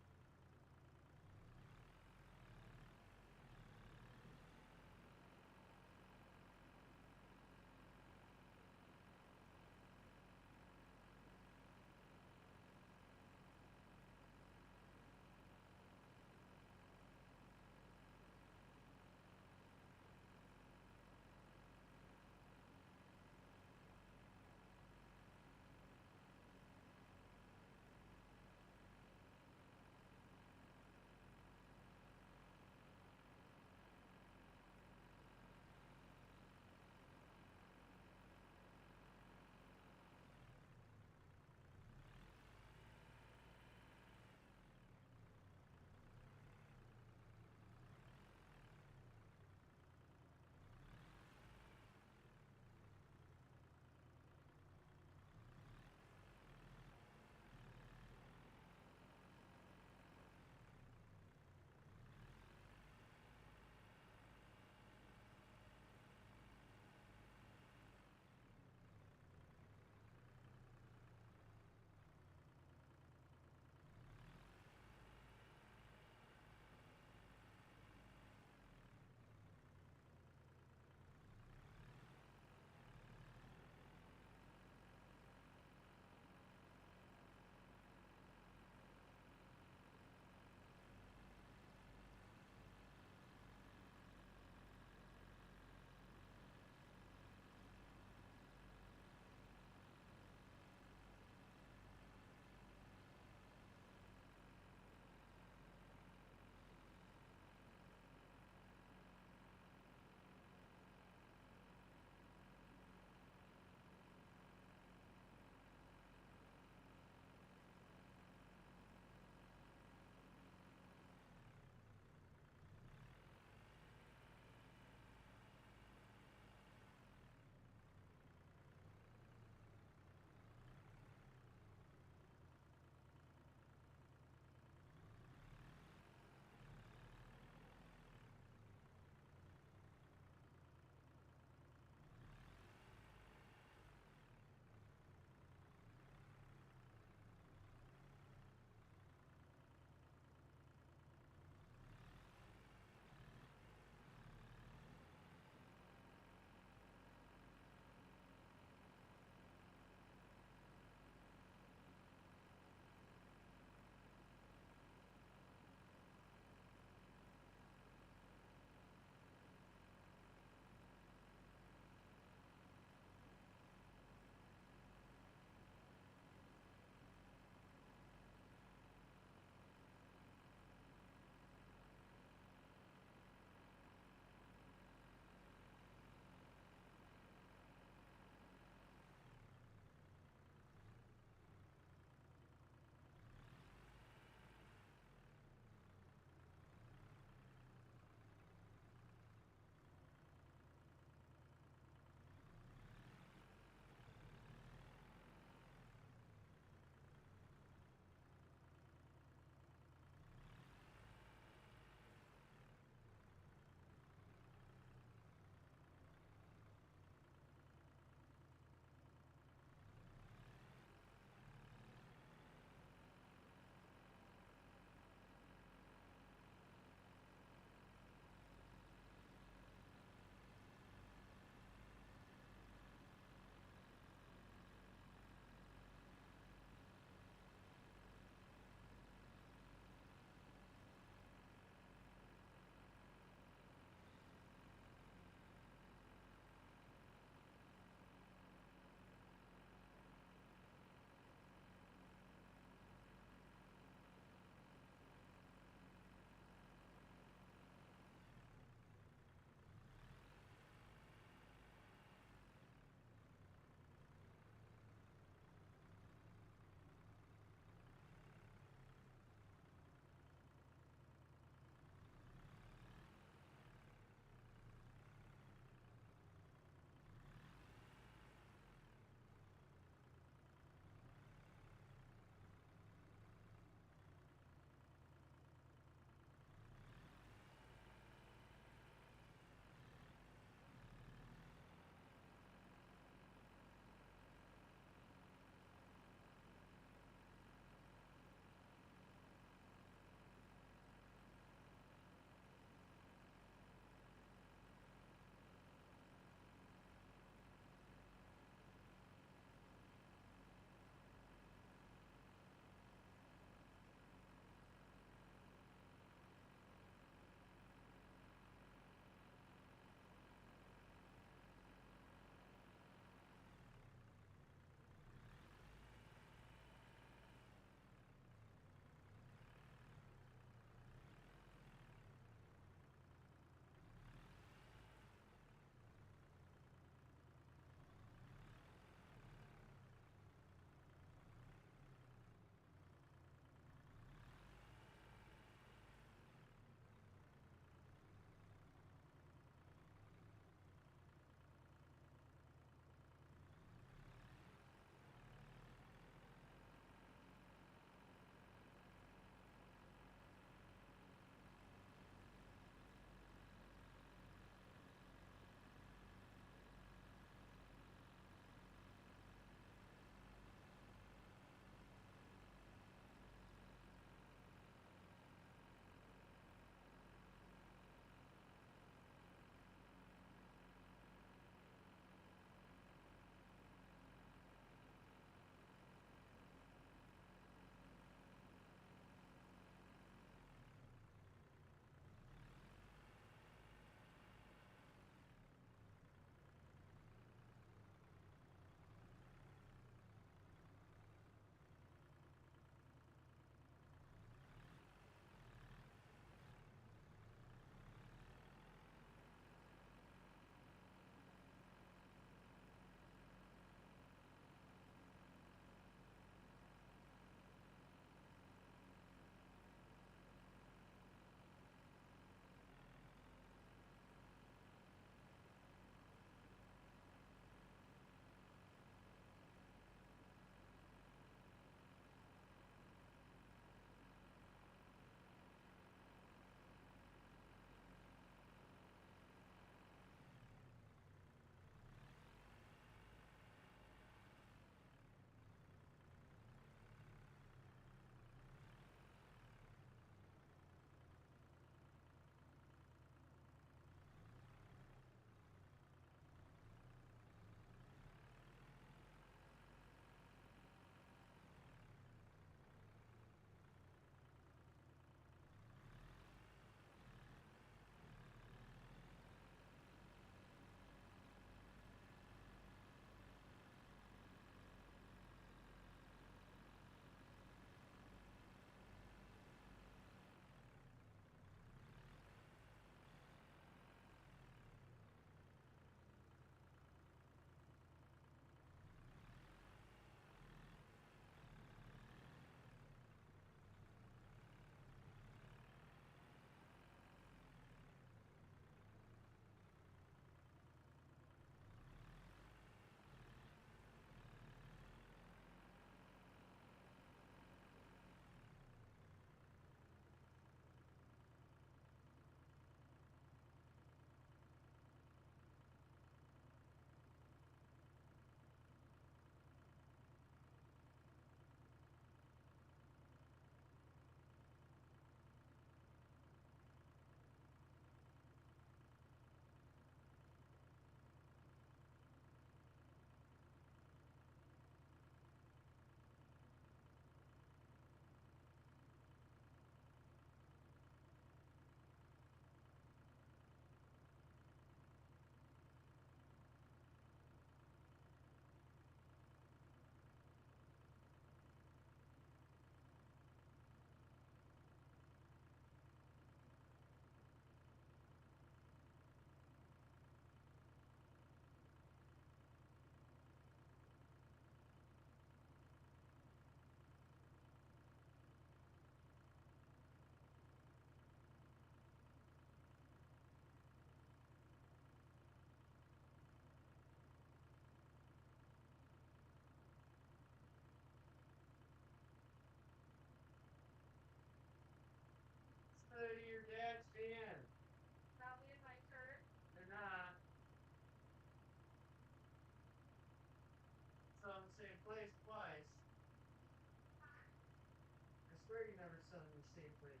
never set in the same place.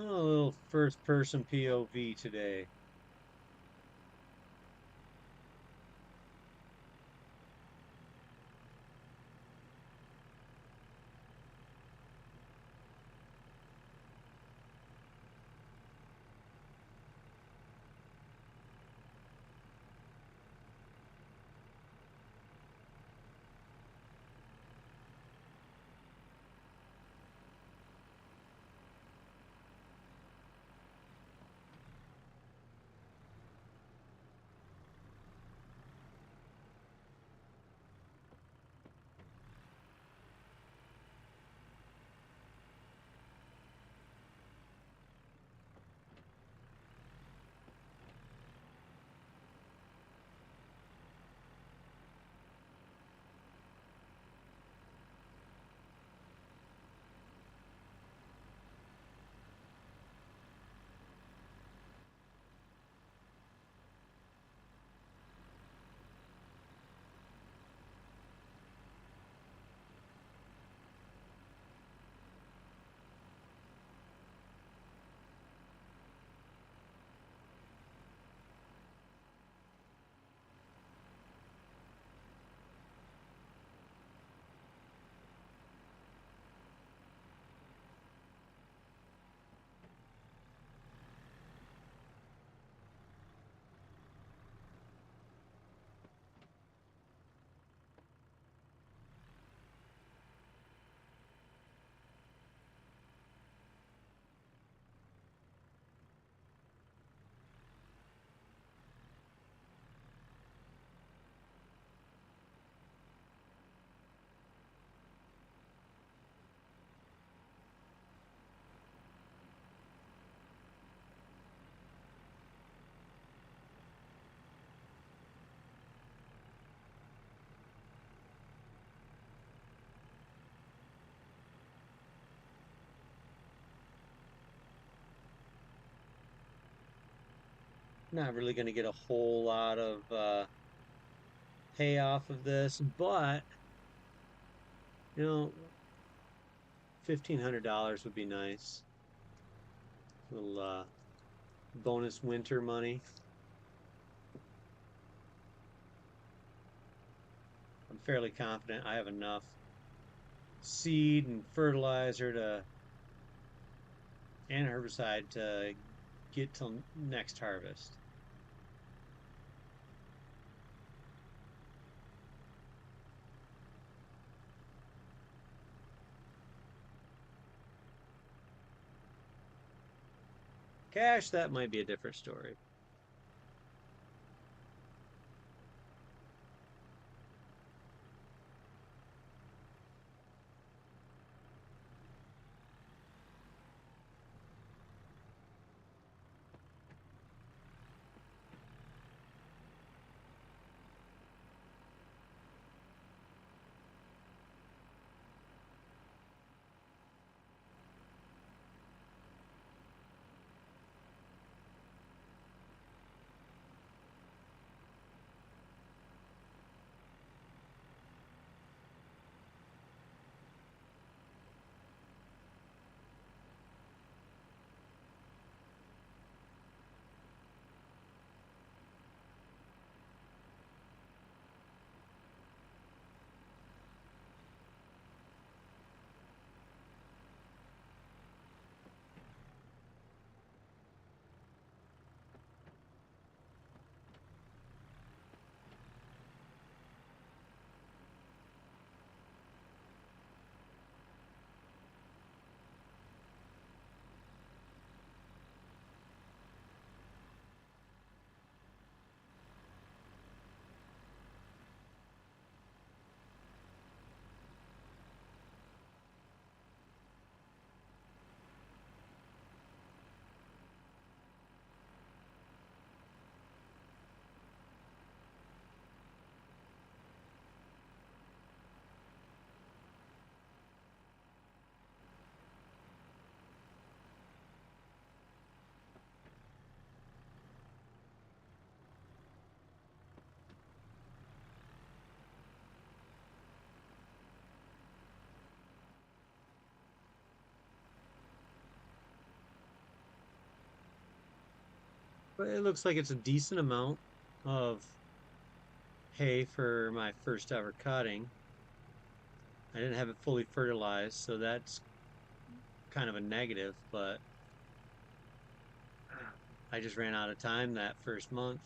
Oh, a little first person POV today. Not really going to get a whole lot of payoff of this, but you know, $1,500 would be nice. A little bonus winter money. I'm fairly confident I have enough seed and fertilizer to and herbicide to get till next harvest. Cash, that might be a different story. But it looks like it's a decent amount of hay for my first ever cutting. I didn't have it fully fertilized, so that's kind of a negative, but I just ran out of time that first month.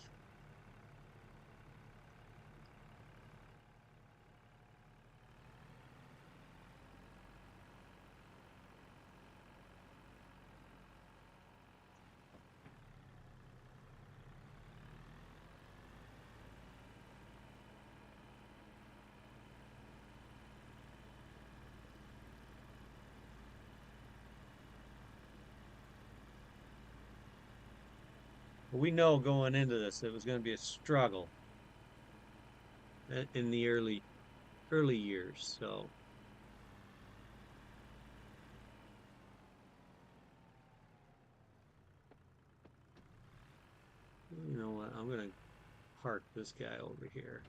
But we know going into this it was going to be a struggle in the early years. So, you know what? I'm going to park this guy over here.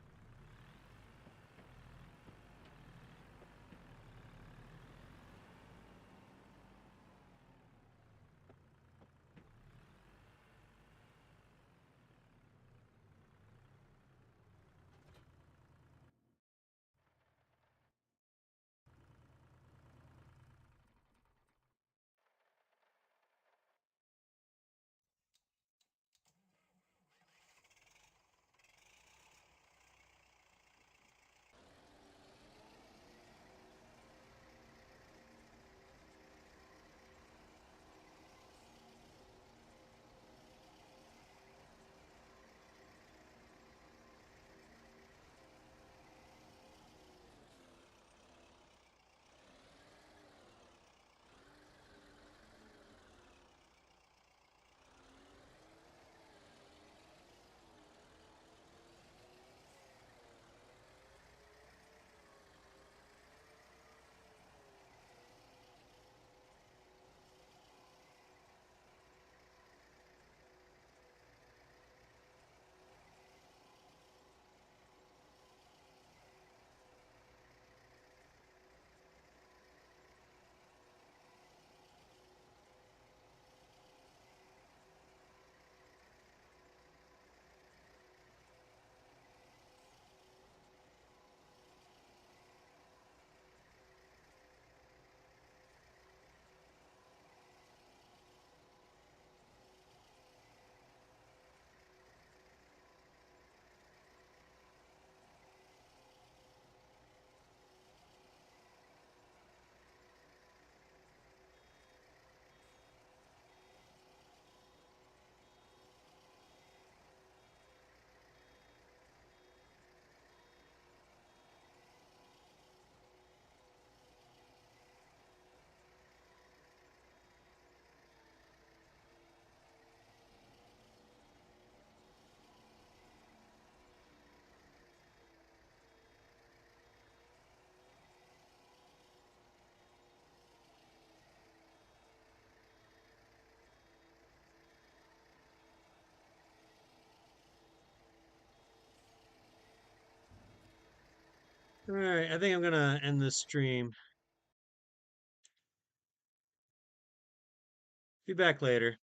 All right, I think I'm going to end this stream. Be back later.